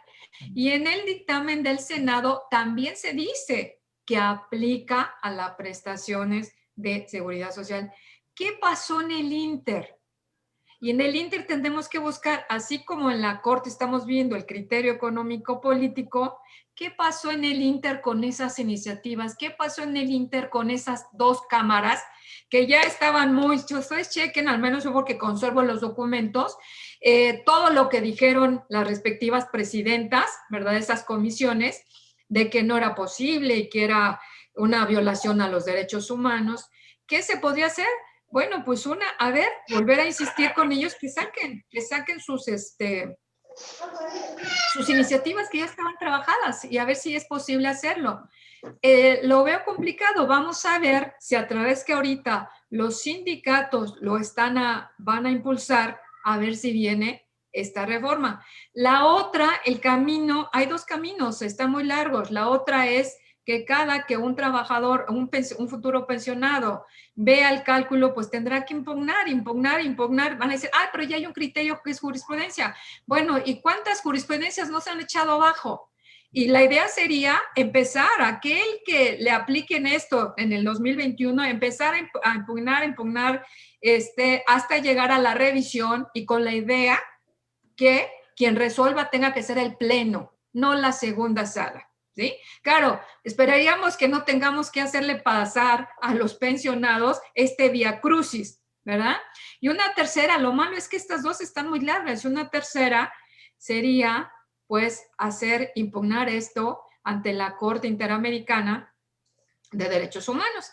Y en el dictamen del Senado también se dice que aplica a las prestaciones de seguridad social. ¿Qué pasó en el Inter? Y en el Inter tendremos que buscar, así como en la Corte estamos viendo el criterio económico-político, ¿qué pasó en el Inter con esas iniciativas? ¿Qué pasó en el Inter con esas dos cámaras que ya estaban muy, ustedes chequen, al menos yo porque conservo los documentos, todo lo que dijeron las respectivas presidentas, ¿verdad? Esas comisiones, de que no era posible y que era una violación a los derechos humanos. ¿Qué se podía hacer? Bueno, pues volver a insistir con ellos que saquen sus iniciativas que ya estaban trabajadas y a ver si es posible hacerlo. Lo veo complicado. Vamos a ver si a través que ahorita los sindicatos van a impulsar, a ver si viene esta reforma. La otra, el camino, hay dos caminos, están muy largos. La otra es que cada que un trabajador, un futuro pensionado vea el cálculo, pues tendrá que impugnar. Van a decir, pero ya hay un criterio que es jurisprudencia. Bueno, ¿y cuántas jurisprudencias no se han echado abajo? Y la idea sería empezar, aquel que le apliquen esto en el 2021, empezar a impugnar hasta llegar a la revisión y con la idea que quien resuelva tenga que ser el pleno, no la segunda sala. ¿Sí? Claro, esperaríamos que no tengamos que hacerle pasar a los pensionados viacrucis, ¿verdad? Y una tercera, lo malo es que estas dos están muy largas, una tercera sería, pues, impugnar esto ante la Corte Interamericana de Derechos Humanos.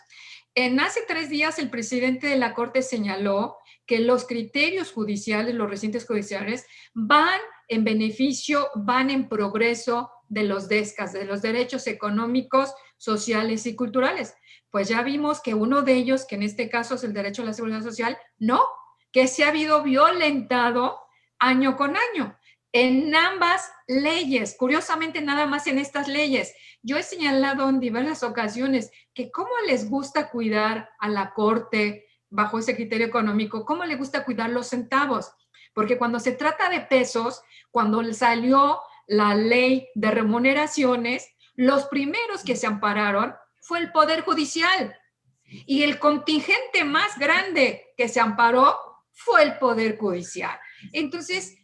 Hace 3 días el presidente de la Corte señaló que los criterios judiciales, los recientes judiciales, van en progreso de los DESCAS, de los derechos económicos, sociales y culturales. Pues ya vimos que uno de ellos, que en este caso es el derecho a la seguridad social, no, que se ha habido violentado año con año en ambas leyes. Curiosamente, nada más en estas leyes. Yo he señalado en diversas ocasiones que cómo les gusta cuidar a la Corte bajo ese criterio económico, cómo les gusta cuidar los centavos. Porque cuando se trata de pesos, cuando salió la ley de remuneraciones, los primeros que se ampararon fue el Poder Judicial. Y el contingente más grande que se amparó fue el Poder Judicial. Entonces,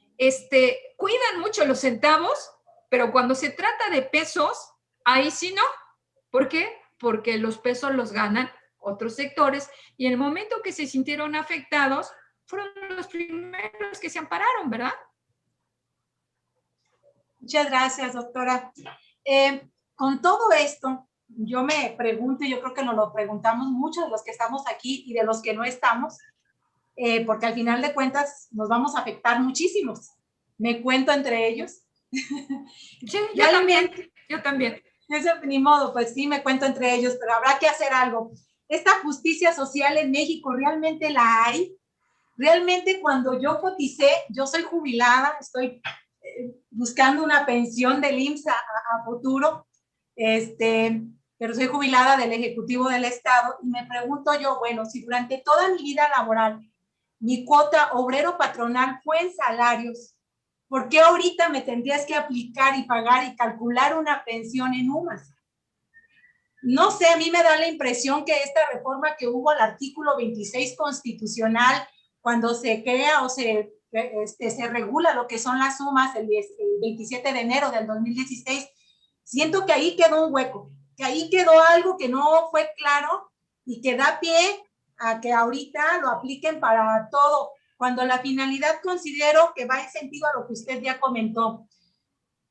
cuidan mucho los centavos, pero cuando se trata de pesos, ahí sí no. ¿Por qué? Porque los pesos los ganan otros sectores, y en el momento que se sintieron afectados, fueron los primeros que se ampararon, ¿verdad? Muchas gracias, doctora. Con todo esto, yo me pregunto, y yo creo que nos lo preguntamos muchos de los que estamos aquí y de los que no estamos, porque al final de cuentas nos vamos a afectar muchísimos. Me cuento entre ellos. Sí, yo también. Eso, ni modo, pues sí, me cuento entre ellos, pero habrá que hacer algo. ¿Esta justicia social en México realmente la hay? Realmente cuando yo coticé, yo soy jubilada, estoy buscando una pensión del IMSS a futuro, pero soy jubilada del Ejecutivo del Estado y me pregunto yo, bueno, si durante toda mi vida laboral mi cuota obrero-patronal fue en salarios, ¿por qué ahorita me tendrías que aplicar y pagar y calcular una pensión en UMAS? No sé, a mí me da la impresión que esta reforma que hubo al artículo 26 constitucional, cuando se crea o se regula lo que son las sumas el 27 de enero del 2016, siento que ahí quedó un hueco, que ahí quedó algo que no fue claro y que da pie a que ahorita lo apliquen para todo, cuando la finalidad considero que va en sentido a lo que usted ya comentó.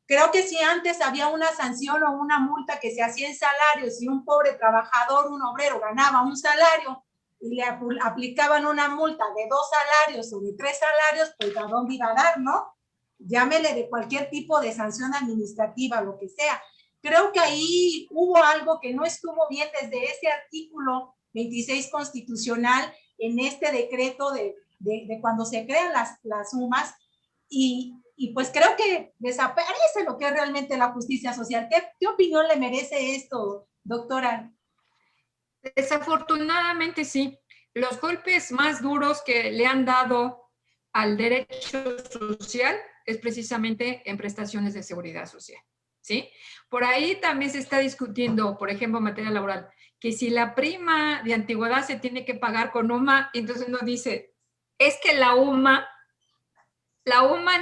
Creo que si antes había una sanción o una multa que se hacía en salarios y un pobre trabajador, un obrero, ganaba un salario y le aplicaban una multa de 2 salarios o de 3 salarios, pues ¿a dónde iba a dar, no? Llámele de cualquier tipo de sanción administrativa, lo que sea. Creo que ahí hubo algo que no estuvo bien desde ese artículo 26 constitucional en este decreto de cuando se crean las sumas y pues creo que desaparece lo que es realmente la justicia social. ¿Qué opinión le merece esto, doctora? Desafortunadamente sí. Los golpes más duros que le han dado al derecho social es precisamente en prestaciones de seguridad social, ¿sí? Por ahí también se está discutiendo, por ejemplo, en materia laboral, que si la prima de antigüedad se tiene que pagar con UMA, entonces uno dice, es que la UMA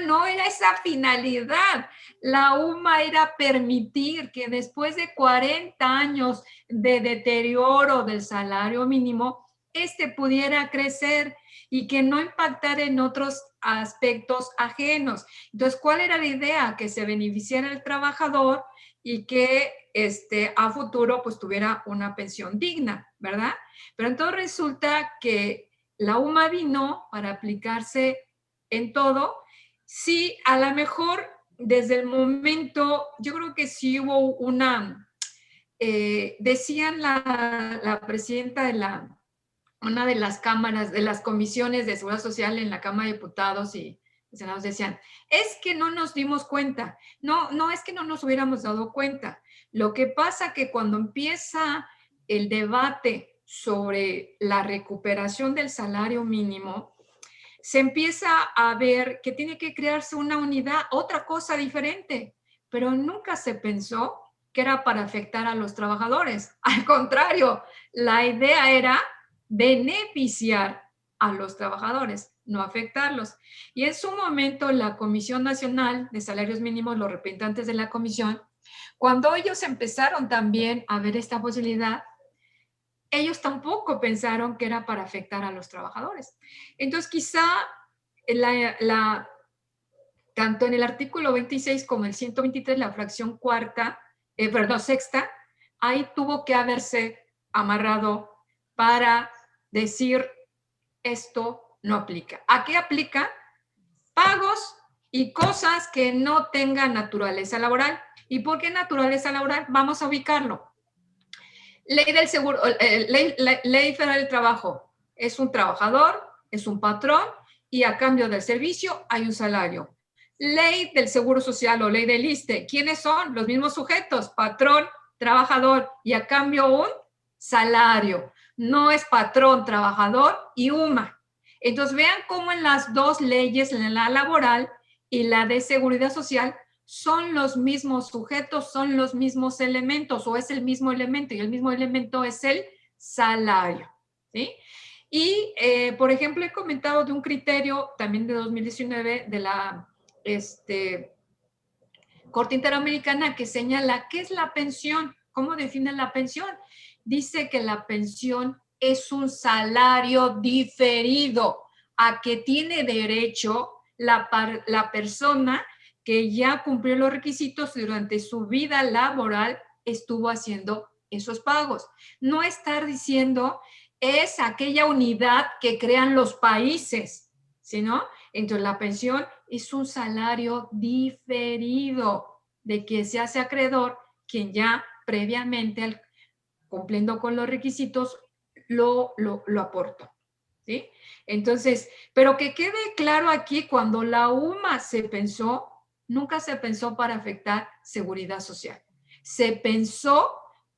no era esa finalidad. La UMA era permitir que después de 40 años de deterioro del salario mínimo, pudiera crecer y que no impactara en otros aspectos ajenos. Entonces, ¿cuál era la idea? Que se beneficiara el trabajador y que a futuro pues tuviera una pensión digna, ¿verdad? Pero entonces resulta que la UMA vino para aplicarse en todo. Sí, a lo mejor desde el momento, yo creo que sí hubo decían la presidenta de una de las cámaras, de las comisiones de seguridad social en la Cámara de Diputados y Senados, decían, es que no nos dimos cuenta. No es que no nos hubiéramos dado cuenta. Lo que pasa que cuando empieza el debate sobre la recuperación del salario mínimo, se empieza a ver que tiene que crearse una unidad, otra cosa diferente, pero nunca se pensó que era para afectar a los trabajadores. Al contrario, la idea era beneficiar a los trabajadores, no afectarlos. Y en su momento la Comisión Nacional de Salarios Mínimos, los representantes de la comisión, cuando ellos empezaron también a ver esta posibilidad, ellos tampoco pensaron que era para afectar a los trabajadores. Entonces, quizá tanto en el artículo 26 como el 123, la fracción sexta, ahí tuvo que haberse amarrado para decir esto no aplica. ¿A qué aplica? Pagos y cosas que no tengan naturaleza laboral. ¿Y por qué naturaleza laboral? Vamos a ubicarlo. Ley del seguro, ley federal del trabajo. Es un trabajador, es un patrón y a cambio del servicio hay un salario. Ley del seguro social o ley del ISSSTE. ¿Quiénes son? Los mismos sujetos, patrón, trabajador y a cambio un salario. No es patrón, trabajador y UMA. Entonces vean cómo en las dos leyes, en la laboral y la de seguridad social, son los mismos sujetos, son los mismos elementos o es el mismo elemento y el mismo elemento es el salario, ¿sí? Y, por ejemplo, he comentado de un criterio también de 2019 de la Corte Interamericana que señala qué es la pensión, cómo define la pensión. dice que la pensión es un salario diferido a que tiene derecho la persona que ya cumplió los requisitos y durante su vida laboral estuvo haciendo esos pagos. No estar diciendo es aquella unidad que crean los países, ¿sí, no? Entonces la pensión es un salario diferido de que se hace acreedor quien ya previamente, cumpliendo con los requisitos, lo aportó, ¿sí? Entonces, pero que quede claro aquí, cuando la UMA se pensó, nunca se pensó para afectar seguridad social. Se pensó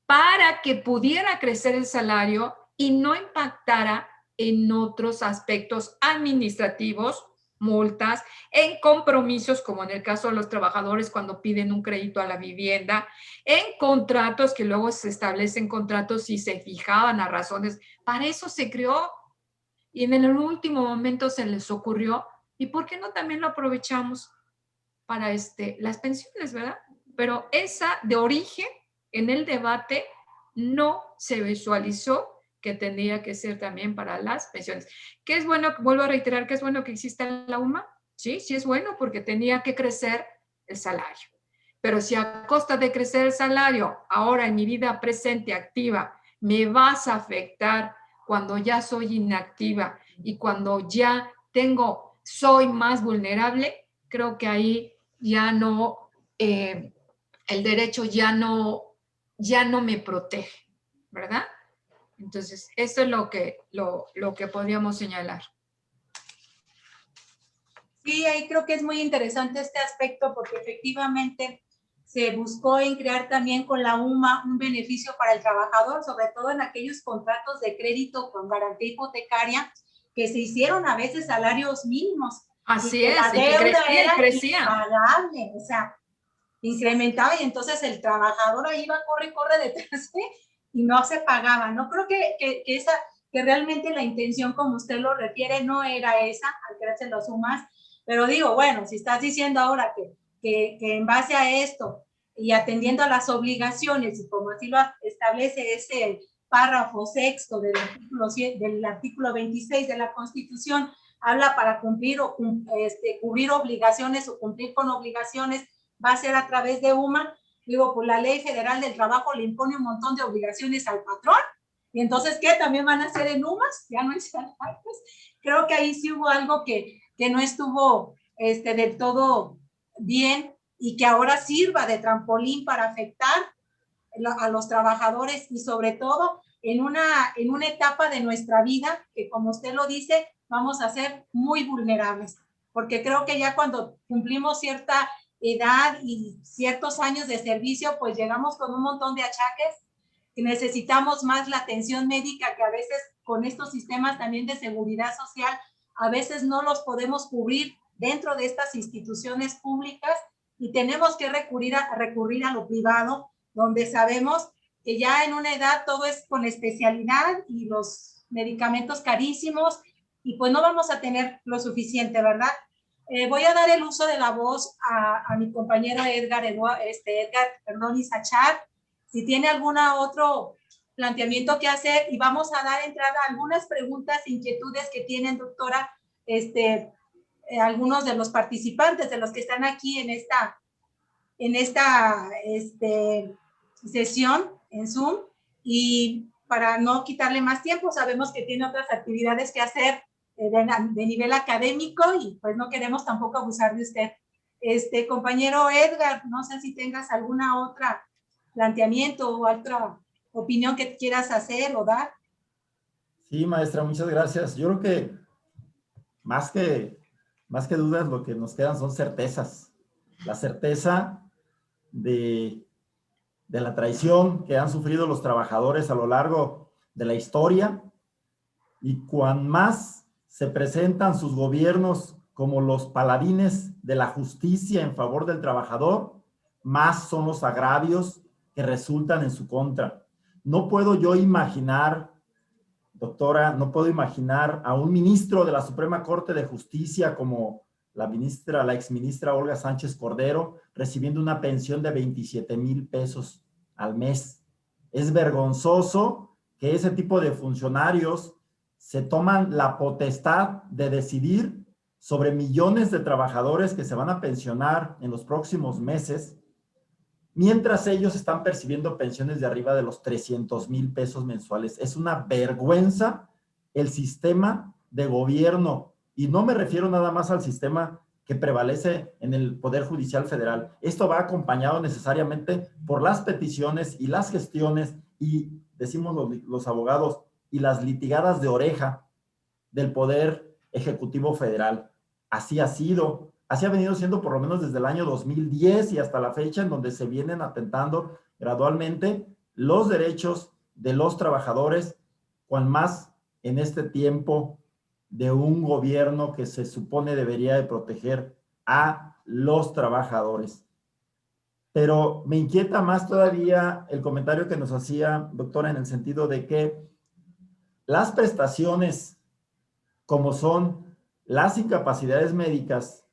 para que pudiera crecer el salario y no impactara en otros aspectos administrativos, multas, en compromisos, como en el caso de los trabajadores cuando piden un crédito a la vivienda, en contratos, que luego se establecen contratos y se fijaban a razones. Para eso se creó. Y en el último momento se les ocurrió, ¿y por qué no también lo aprovechamos para las pensiones, verdad? Pero esa de origen, en el debate, no se visualizó que tendría que ser también para las pensiones. ¿Qué es bueno? Vuelvo a reiterar que es bueno que exista la UMA. Sí, sí es bueno porque tenía que crecer el salario. Pero si a costa de crecer el salario, ahora en mi vida presente activa, me vas a afectar cuando ya soy inactiva y cuando ya soy más vulnerable, creo que ahí ya no, el derecho ya no me protege, ¿verdad? Entonces, esto es lo que podríamos señalar. Sí, ahí creo que es muy interesante este aspecto porque efectivamente se buscó en crear también con la UMA un beneficio para el trabajador, sobre todo en aquellos contratos de crédito con garantía hipotecaria que se hicieron a veces salarios mínimos. Así es, la deuda y crecía. Impagable, o sea, incrementaba y entonces el trabajador ahí iba, corre detrás y no se pagaba. No creo que realmente la intención, como usted lo refiere, no era esa, al crearse los UMAS, pero digo, bueno, si estás diciendo ahora que en base a esto y atendiendo a las obligaciones, y como así lo establece ese párrafo sexto del artículo 26 de la Constitución, habla para cumplir o cubrir obligaciones o cumplir con obligaciones, va a ser a través de UMA. Digo, pues la Ley Federal del Trabajo le impone un montón de obligaciones al patrón, y entonces, ¿qué? ¿También van a ser en UMAS? Ya no en salarios. Creo que ahí sí hubo algo que no estuvo del todo bien y que ahora sirva de trampolín para afectar a los trabajadores y sobre todo en una etapa de nuestra vida que, como usted lo dice, vamos a ser muy vulnerables, porque creo que ya cuando cumplimos cierta edad y ciertos años de servicio, pues llegamos con un montón de achaques que necesitamos más la atención médica, que a veces con estos sistemas también de seguridad social, a veces no los podemos cubrir dentro de estas instituciones públicas y tenemos que recurrir a lo privado, donde sabemos que ya en una edad todo es con especialidad y los medicamentos carísimos y pues no vamos a tener lo suficiente, ¿verdad? Voy a dar el uso de la voz a mi compañero Edgar Isachar, si tiene algún otro planteamiento que hacer, y vamos a dar entrada a algunas preguntas, inquietudes que tienen, doctora, algunos de los participantes, de los que están aquí en esta sesión en Zoom, y para no quitarle más tiempo, sabemos que tiene otras actividades que hacer de nivel académico y pues no queremos tampoco abusar de usted. Compañero Edgar, no sé si tengas alguna otra planteamiento o otra opinión que quieras hacer o dar. Sí, maestra, muchas gracias. Yo creo que más que dudas, lo que nos quedan son certezas. La certeza de la traición que han sufrido los trabajadores a lo largo de la historia, y cuan más se presentan sus gobiernos como los paladines de la justicia en favor del trabajador, más son los agravios que resultan en su contra. No puedo yo imaginar, doctora, no puedo imaginar a un ministro de la Suprema Corte de Justicia como la exministra Olga Sánchez Cordero recibiendo una pensión de 27,000 pesos al mes. Es vergonzoso que ese tipo de funcionarios se toman la potestad de decidir sobre millones de trabajadores que se van a pensionar en los próximos meses, mientras ellos están percibiendo pensiones de arriba de los 300,000 pesos mensuales. Es una vergüenza el sistema de gobierno, y no me refiero nada más al sistema que prevalece en el Poder Judicial Federal. Esto va acompañado necesariamente por las peticiones y las gestiones, y decimos los abogados, y las litigadas de oreja del Poder Ejecutivo Federal. Así ha sido, así ha venido siendo por lo menos desde el año 2010 y hasta la fecha, en donde se vienen atentando gradualmente los derechos de los trabajadores, cuan más en este tiempo de un gobierno que se supone debería de proteger a los trabajadores. Pero me inquieta más todavía el comentario que nos hacía, doctora, en el sentido de que las prestaciones, como son las incapacidades médicas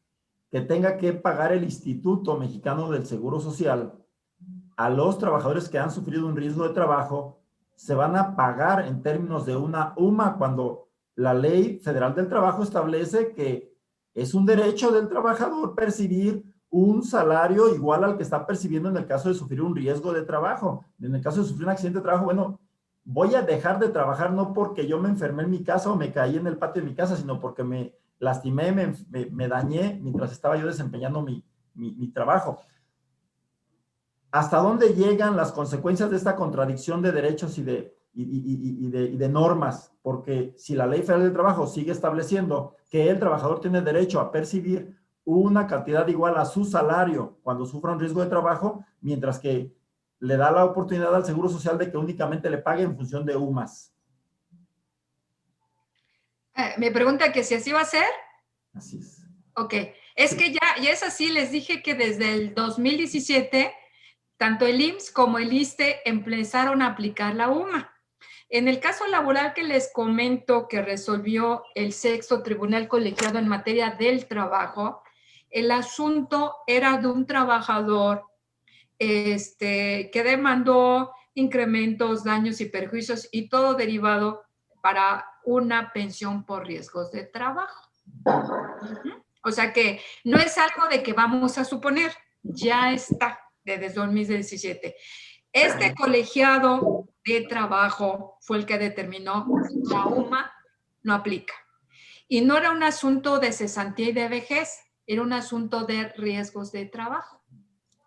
que tenga que pagar el Instituto Mexicano del Seguro Social, a los trabajadores que han sufrido un riesgo de trabajo, se van a pagar en términos de una UMA, cuando la Ley Federal del Trabajo establece que es un derecho del trabajador percibir un salario igual al que está percibiendo en el caso de sufrir un riesgo de trabajo. En el caso de sufrir un accidente de trabajo, bueno, voy a dejar de trabajar no porque yo me enfermé en mi casa o me caí en el patio de mi casa, sino porque me lastimé, me dañé mientras estaba yo desempeñando mi trabajo. ¿Hasta dónde llegan las consecuencias de esta contradicción de derechos y de normas? Porque si la Ley Federal del Trabajo sigue estableciendo que el trabajador tiene derecho a percibir una cantidad igual a su salario cuando sufra un riesgo de trabajo, mientras que le da la oportunidad al Seguro Social de que únicamente le pague en función de UMAS. Me pregunta que si así va a ser. Así es. Ok, es que ya es así, les dije que desde el 2017, tanto el IMSS como el ISSSTE empezaron a aplicar la UMA. En el caso laboral que les comento que resolvió el 6º Tribunal Colegiado en materia del trabajo, el asunto era de un trabajador que demandó incrementos, daños y perjuicios y todo derivado para una pensión por riesgos de trabajo. O sea que no es algo de que vamos a suponer, ya está desde 2017. Este colegiado de trabajo fue el que determinó la UMA no aplica. Y no era un asunto de cesantía y de vejez, era un asunto de riesgos de trabajo.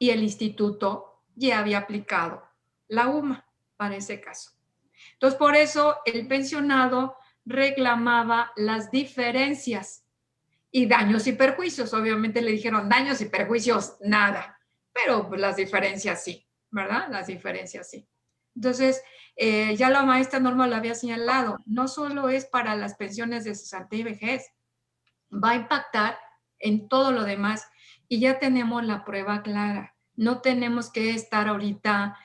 Y el instituto ya había aplicado la UMA para ese caso. Entonces, por eso el pensionado reclamaba las diferencias y daños y perjuicios. Obviamente le dijeron daños y perjuicios, nada, pero pues, las diferencias sí, ¿verdad? Las diferencias sí. Entonces, ya la maestra Norma lo había señalado, no solo es para las pensiones de cesantía y vejez, va a impactar en todo lo demás y ya tenemos la prueba clara. No tenemos que estar ahorita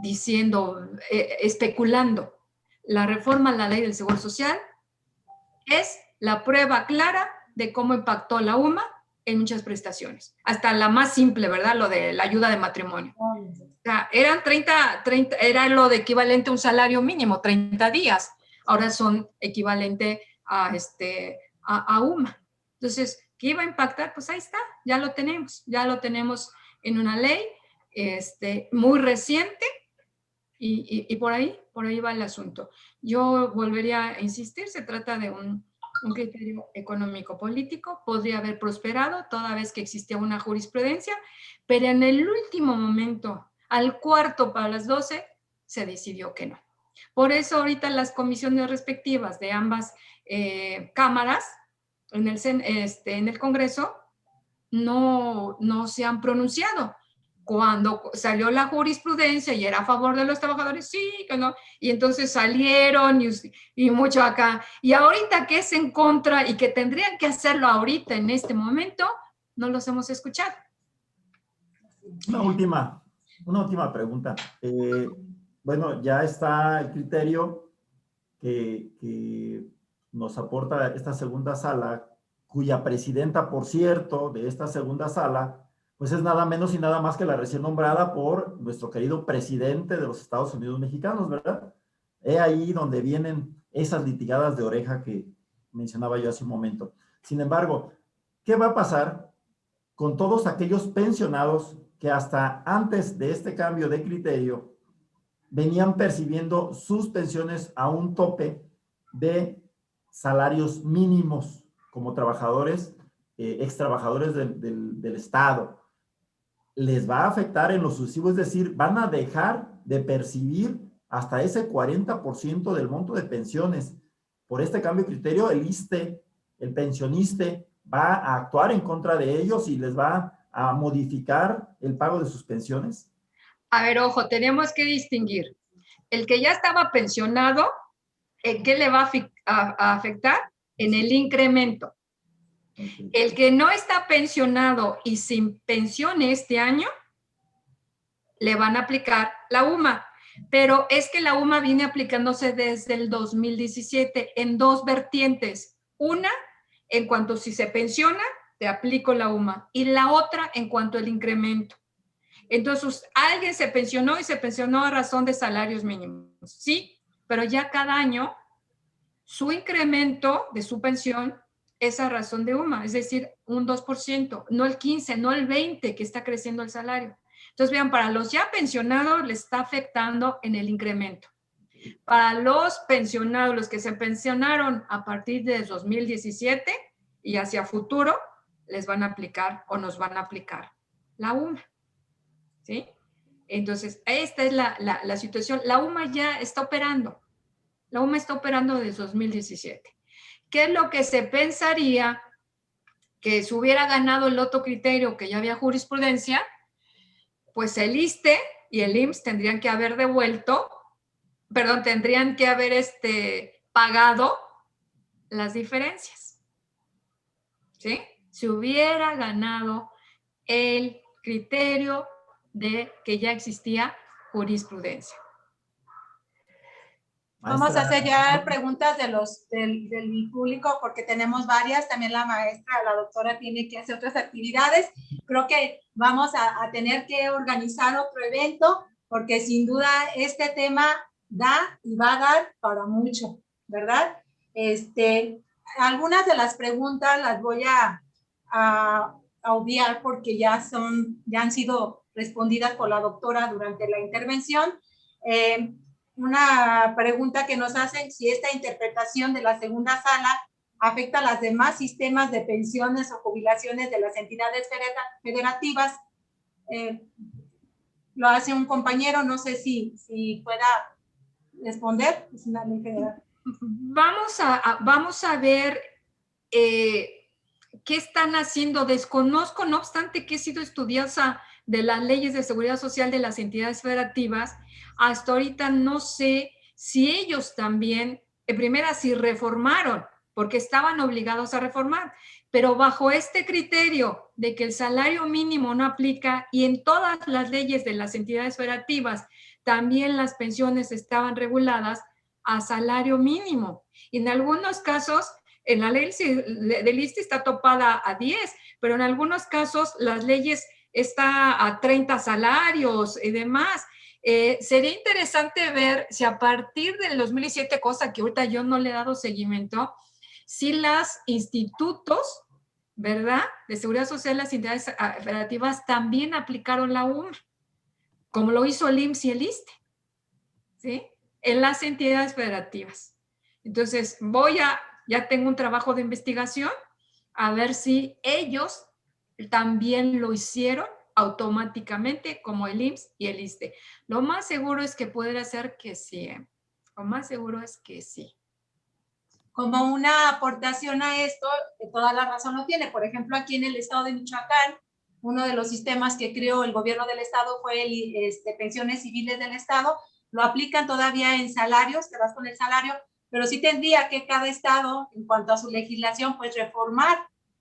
diciendo, especulando. La reforma a la ley del Seguro Social es la prueba clara de cómo impactó la UMA en muchas prestaciones. Hasta la más simple, ¿verdad? Lo de la ayuda de matrimonio. O sea, eran 30, era lo de equivalente a un salario mínimo, 30 días. Ahora son equivalente a UMA. Entonces, ¿qué iba a impactar? Pues ahí está, ya lo tenemos en una ley muy reciente y por ahí va el asunto. Yo volvería a insistir, se trata de un criterio económico-político, podría haber prosperado toda vez que existía una jurisprudencia, pero en el último momento, al cuarto para las 12, se decidió que no. Por eso ahorita las comisiones respectivas de ambas cámaras en el Congreso no se han pronunciado. Cuando salió la jurisprudencia y era a favor de los trabajadores, sí, que no, y entonces salieron y mucho acá. Y ahorita que es en contra y que tendrían que hacerlo ahorita en este momento, no los hemos escuchado. Una última pregunta. Bueno, ya está el criterio que nos aporta esta segunda sala, cuya presidenta, por cierto, de esta segunda sala, pues es nada menos y nada más que la recién nombrada por nuestro querido presidente de los Estados Unidos mexicanos, ¿verdad? He ahí donde vienen esas litigadas de oreja que mencionaba yo hace un momento. Sin embargo, ¿qué va a pasar con todos aquellos pensionados que hasta antes de este cambio de criterio venían percibiendo sus pensiones a un tope de salarios mínimos como trabajadores, ex trabajadores del Estado? Les va a afectar en lo sucesivo, es decir, van a dejar de percibir hasta ese 40% del monto de pensiones. Por este cambio de criterio, el ISSSTE, el pensionista, va a actuar en contra de ellos y les va a modificar el pago de sus pensiones. A ver, ojo, tenemos que distinguir. El que ya estaba pensionado, ¿en qué le va a afectar? En el incremento. Okay. El que no está pensionado y sin pensión este año, le van a aplicar la UMA. Pero es que la UMA viene aplicándose desde el 2017 en dos vertientes. Una, en cuanto si se pensiona, te aplico la UMA. Y la otra, en cuanto al incremento. Entonces, alguien se pensionó y se pensionó a razón de salarios mínimos. Sí, pero ya cada año su incremento de su pensión es a razón de UMA, es decir, un 2%, no el 15%, no el 20% que está creciendo el salario. Entonces, vean, para los ya pensionados les está afectando en el incremento. Para los pensionados, los que se pensionaron a partir de 2017 y hacia futuro, les van a aplicar o nos van a aplicar la UMA. ¿Sí? Entonces, esta es la situación. La UMA ya está operando. La UMA está operando desde 2017. ¿Qué es lo que se pensaría que si hubiera ganado el otro criterio, que ya había jurisprudencia? Pues el ISSSTE y el IMSS tendrían que haber tendrían que haber pagado las diferencias. ¿Sí? Si hubiera ganado el criterio de que ya existía jurisprudencia. Vamos a hacer ya preguntas del público porque tenemos varias. También la maestra, la doctora, tiene que hacer otras actividades. Creo que vamos a tener que organizar otro evento porque sin duda este tema da y va a dar para mucho, ¿verdad? Algunas de las preguntas las voy a obviar porque ya han sido respondidas por la doctora durante la intervención. Una pregunta que nos hacen, si esta interpretación de la segunda sala afecta a los demás sistemas de pensiones o jubilaciones de las entidades federativas. Lo hace un compañero, no sé si pueda responder. Es una ley federal. Vamos a ver qué están haciendo. Desconozco, no obstante, que he sido estudiosa de las leyes de seguridad social de las entidades federativas. Hasta ahorita no sé si ellos también, en primera, si reformaron, porque estaban obligados a reformar, pero bajo este criterio de que el salario mínimo no aplica y en todas las leyes de las entidades federativas también las pensiones estaban reguladas a salario mínimo. Y en algunos casos, en la ley del ISSSTE está topada a 10, pero en algunos casos las leyes está a 30 salarios y demás. Sería interesante ver si a partir del 2017, cosa que ahorita yo no le he dado seguimiento, si los institutos, ¿verdad?, de seguridad social, las entidades federativas también aplicaron la UMA, como lo hizo el IMSS y el ISSSTE, ¿sí?, en las entidades federativas. Entonces, ya tengo un trabajo de investigación, a ver si ellos también lo hicieron automáticamente como el IMSS y el ISSSTE. Lo más seguro es que pudiera ser que sí. Lo más seguro es que sí. Como una aportación a esto, que toda la razón lo tiene. Por ejemplo, aquí en el estado de Michoacán, uno de los sistemas que creó el gobierno del estado fue pensiones civiles del estado. Lo aplican todavía en salarios, te vas con el salario, pero sí tendría que cada estado, en cuanto a su legislación, pues reformar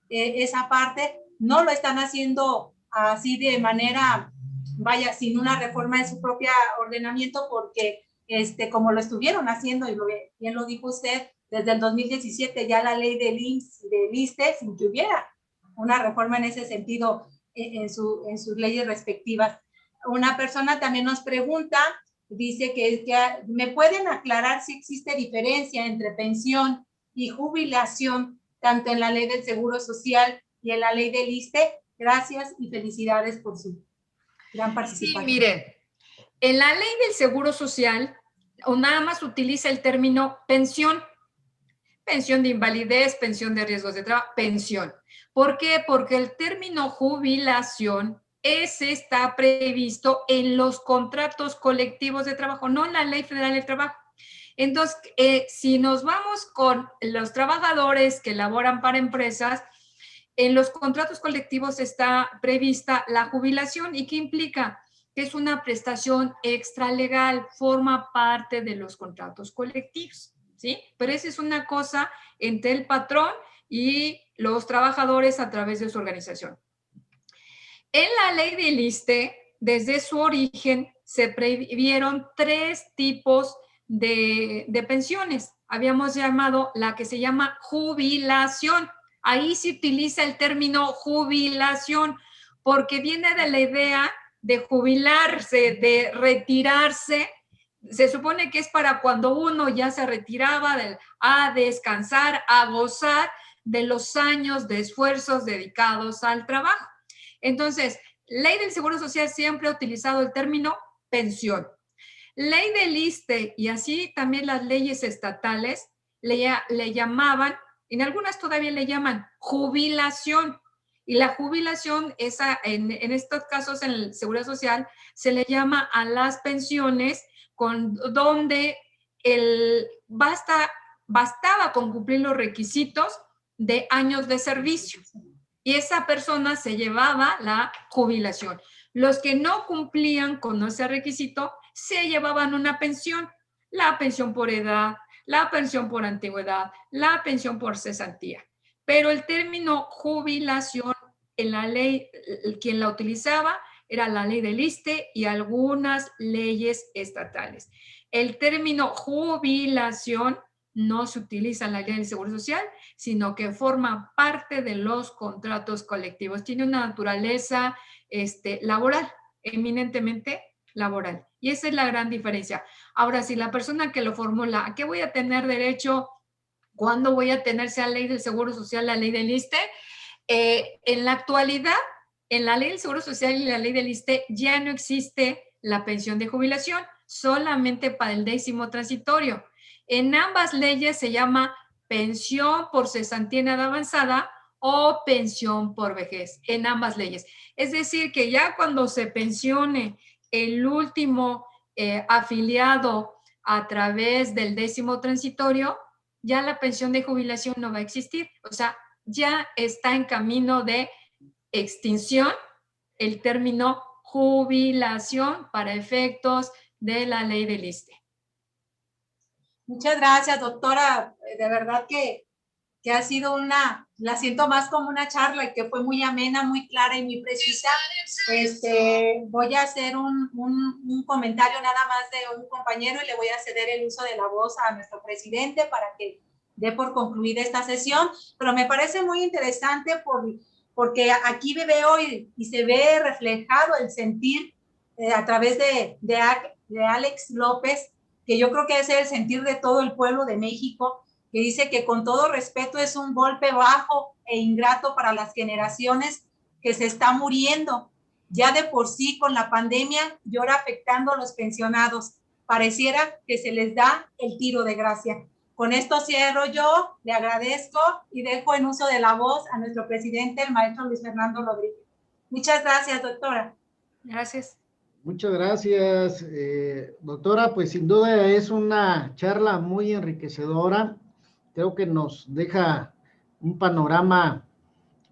esa parte. No lo están haciendo así de manera, sin una reforma en su propio ordenamiento, porque como lo estuvieron haciendo, y bien lo dijo usted, desde el 2017 ya la ley del IMSS y del ISSSTE, sin que hubiera una reforma en ese sentido, en sus leyes respectivas. Una persona también nos pregunta, dice que ¿me pueden aclarar si existe diferencia entre pensión y jubilación, tanto en la ley del Seguro Social y en la ley del ISSSTE? Gracias y felicidades por su gran participación. Sí, miren, en la ley del Seguro Social, o nada más utiliza el término pensión. Pensión de invalidez, pensión de riesgos de trabajo, pensión. ¿Por qué? Porque el término jubilación, ese está previsto en los contratos colectivos de trabajo, no en la Ley Federal del Trabajo. Entonces, si nos vamos con los trabajadores que laboran para empresas, en los contratos colectivos está prevista la jubilación. ¿Y qué implica? Que es una prestación extralegal, forma parte de los contratos colectivos, ¿sí? Pero esa es una cosa entre el patrón y los trabajadores a través de su organización. En la ley del ISSSTE, desde su origen, se previeron 3 tipos de pensiones. Habíamos llamado la que se llama jubilación. Ahí se utiliza el término jubilación porque viene de la idea de jubilarse, de retirarse. Se supone que es para cuando uno ya se retiraba a descansar, a gozar de los años de esfuerzos dedicados al trabajo. Entonces, Ley del Seguro Social siempre ha utilizado el término pensión. Ley del ISSSTE y así también las leyes estatales le llamaban, en algunas todavía le llaman jubilación. Y la jubilación, en estos casos en el Seguro Social, se le llama a las pensiones donde bastaba con cumplir los requisitos de años de servicio. Y esa persona se llevaba la jubilación. Los que no cumplían con ese requisito se llevaban una pensión, la pensión por edad, la pensión por antigüedad, la pensión por cesantía. Pero el término jubilación, en la ley, quien la utilizaba era la ley del ISSSTE y algunas leyes estatales. El término jubilación no se utiliza en la ley del Seguro Social, sino que forma parte de los contratos colectivos. Tiene una naturaleza laboral, eminentemente laboral. Y esa es la gran diferencia. Ahora, si la persona que lo formula, ¿a qué voy a tener derecho? ¿Cuándo voy a tener sea ley del Seguro Social, la ley del ISSSTE? En la actualidad, en la ley del Seguro Social y la ley del ISSSTE ya no existe la pensión de jubilación, solamente para el 10º transitorio. En ambas leyes se llama pensión por cesantía en edad avanzada o pensión por vejez, en ambas leyes. Es decir, que ya cuando se pensione el último afiliado a través del 10º transitorio, ya la pensión de jubilación no va a existir. O sea, ya está en camino de extinción el término jubilación para efectos de la ley del ISSSTE. Muchas gracias, doctora. De verdad que ha sido la siento más como una charla y que fue muy amena, muy clara y muy precisa. Voy a hacer un comentario nada más de un compañero y le voy a ceder el uso de la voz a nuestro presidente para que dé por concluida esta sesión, pero me parece muy interesante porque aquí veo y se ve reflejado el sentir a través de Alex López, que yo creo que es el sentir de todo el pueblo de México, que dice que con todo respeto es un golpe bajo e ingrato para las generaciones que se está muriendo. Ya de por sí con la pandemia y ahora afectando a los pensionados. Pareciera que se les da el tiro de gracia. Con esto cierro yo, le agradezco y dejo en uso de la voz a nuestro presidente, el maestro Luis Fernando Rodríguez. Muchas gracias, doctora. Gracias. Muchas gracias, doctora. Pues sin duda es una charla muy enriquecedora. Creo que nos deja un panorama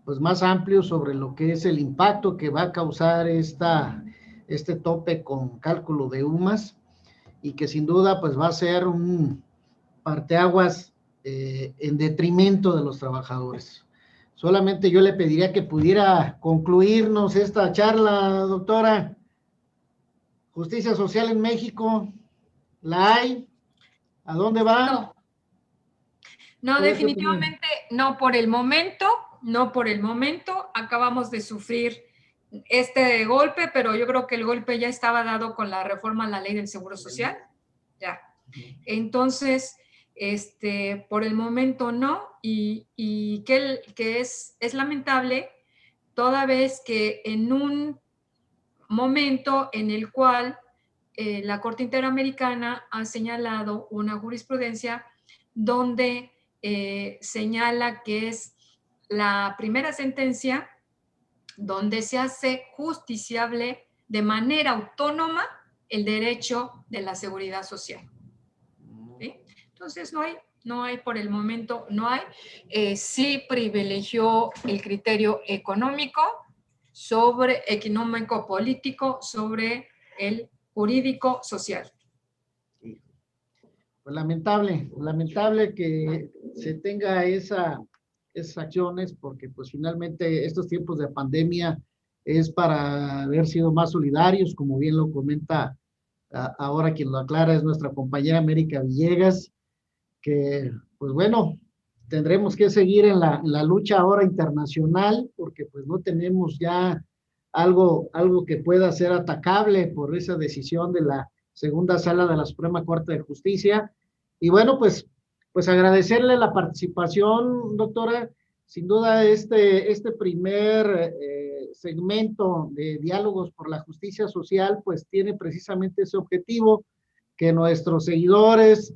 pues más amplio sobre lo que es el impacto que va a causar este tope con cálculo de UMAS y que sin duda pues va a ser un parteaguas en detrimento de los trabajadores. Solamente yo le pediría que pudiera concluirnos esta charla, doctora. Justicia social en México, ¿la hay? ¿A dónde va? No, definitivamente no por el momento, acabamos de sufrir este golpe, pero yo creo que el golpe ya estaba dado con la reforma a la ley del Seguro Social. Ya. Entonces, por el momento no, y que es lamentable, toda vez que en un momento en el cual la Corte Interamericana ha señalado una jurisprudencia donde señala que es la primera sentencia donde se hace justiciable de manera autónoma el derecho de la seguridad social. ¿Sí? Entonces no hay por el momento, no hay. Sí privilegió el criterio económico político sobre el jurídico social. Pues lamentable que se tenga esas acciones, porque pues finalmente estos tiempos de pandemia es para haber sido más solidarios, como bien lo comenta ahora quien lo aclara es nuestra compañera América Villegas, que pues bueno, tendremos que seguir en la lucha ahora internacional, porque pues no tenemos ya algo que pueda ser atacable por esa decisión de la segunda sala de la Suprema Corte de Justicia. Y bueno, pues agradecerle la participación, doctora. Sin duda, este primer segmento de Diálogos por la Justicia Social, pues tiene precisamente ese objetivo, que nuestros seguidores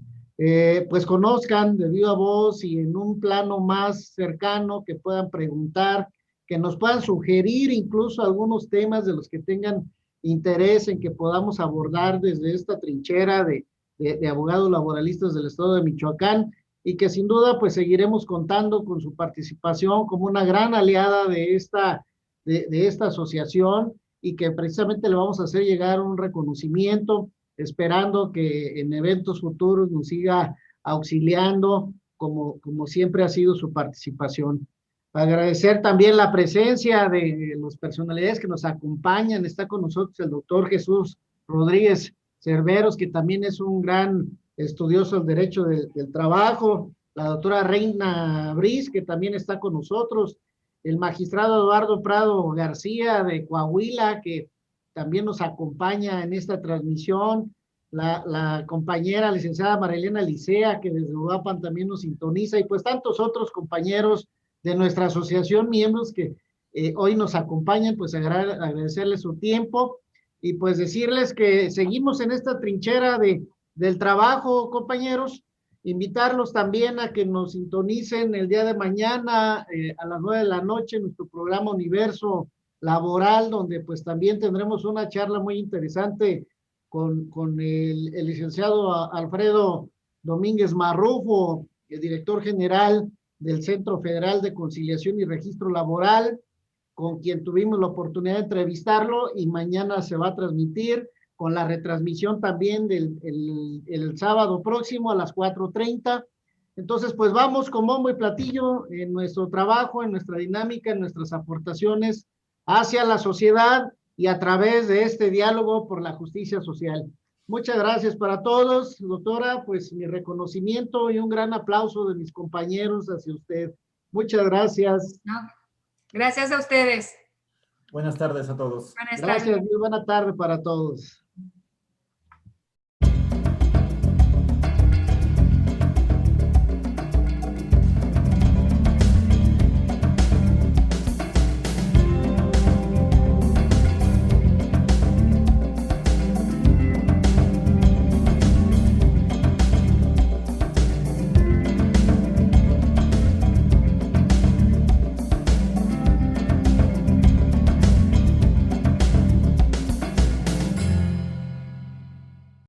pues conozcan de viva voz y en un plano más cercano, que puedan preguntar, que nos puedan sugerir incluso algunos temas de los que tengan interés en que podamos abordar desde esta trinchera de abogados laboralistas del estado de Michoacán, y que sin duda pues seguiremos contando con su participación como una gran aliada de esta asociación, y que precisamente le vamos a hacer llegar un reconocimiento, esperando que en eventos futuros nos siga auxiliando como siempre ha sido su participación. Agradecer también la presencia de las personalidades que nos acompañan. Está con nosotros el doctor Jesús Rodríguez Cerveros, que también es un gran estudioso del derecho del trabajo, la doctora Reina Briz, que también está con nosotros, el magistrado Eduardo Prado García de Coahuila, que también nos acompaña en esta transmisión, la compañera licenciada Marilena Licea, que desde Uruapan también nos sintoniza, y pues tantos otros compañeros de nuestra asociación, miembros que hoy nos acompañan. Pues agradecerles su tiempo, y pues decirles que seguimos en esta trinchera del trabajo, compañeros. Invitarlos también a que nos sintonicen el día de mañana a las 9 de la noche en nuestro programa Universo Laboral, donde pues también tendremos una charla muy interesante con el licenciado Alfredo Domínguez Marrufo, el director general del Centro Federal de Conciliación y Registro Laboral, con quien tuvimos la oportunidad de entrevistarlo, y mañana se va a transmitir con la retransmisión también el sábado próximo a las 4:30. Entonces, pues vamos con bombo y platillo en nuestro trabajo, en nuestra dinámica, en nuestras aportaciones hacia la sociedad y a través de este diálogo por la justicia social. Muchas gracias para todos, doctora. Pues mi reconocimiento y un gran aplauso de mis compañeros hacia usted. Muchas gracias. No, gracias a ustedes. Buenas tardes a todos. Buenas Gracias, tardes. muy buena tarde para todos.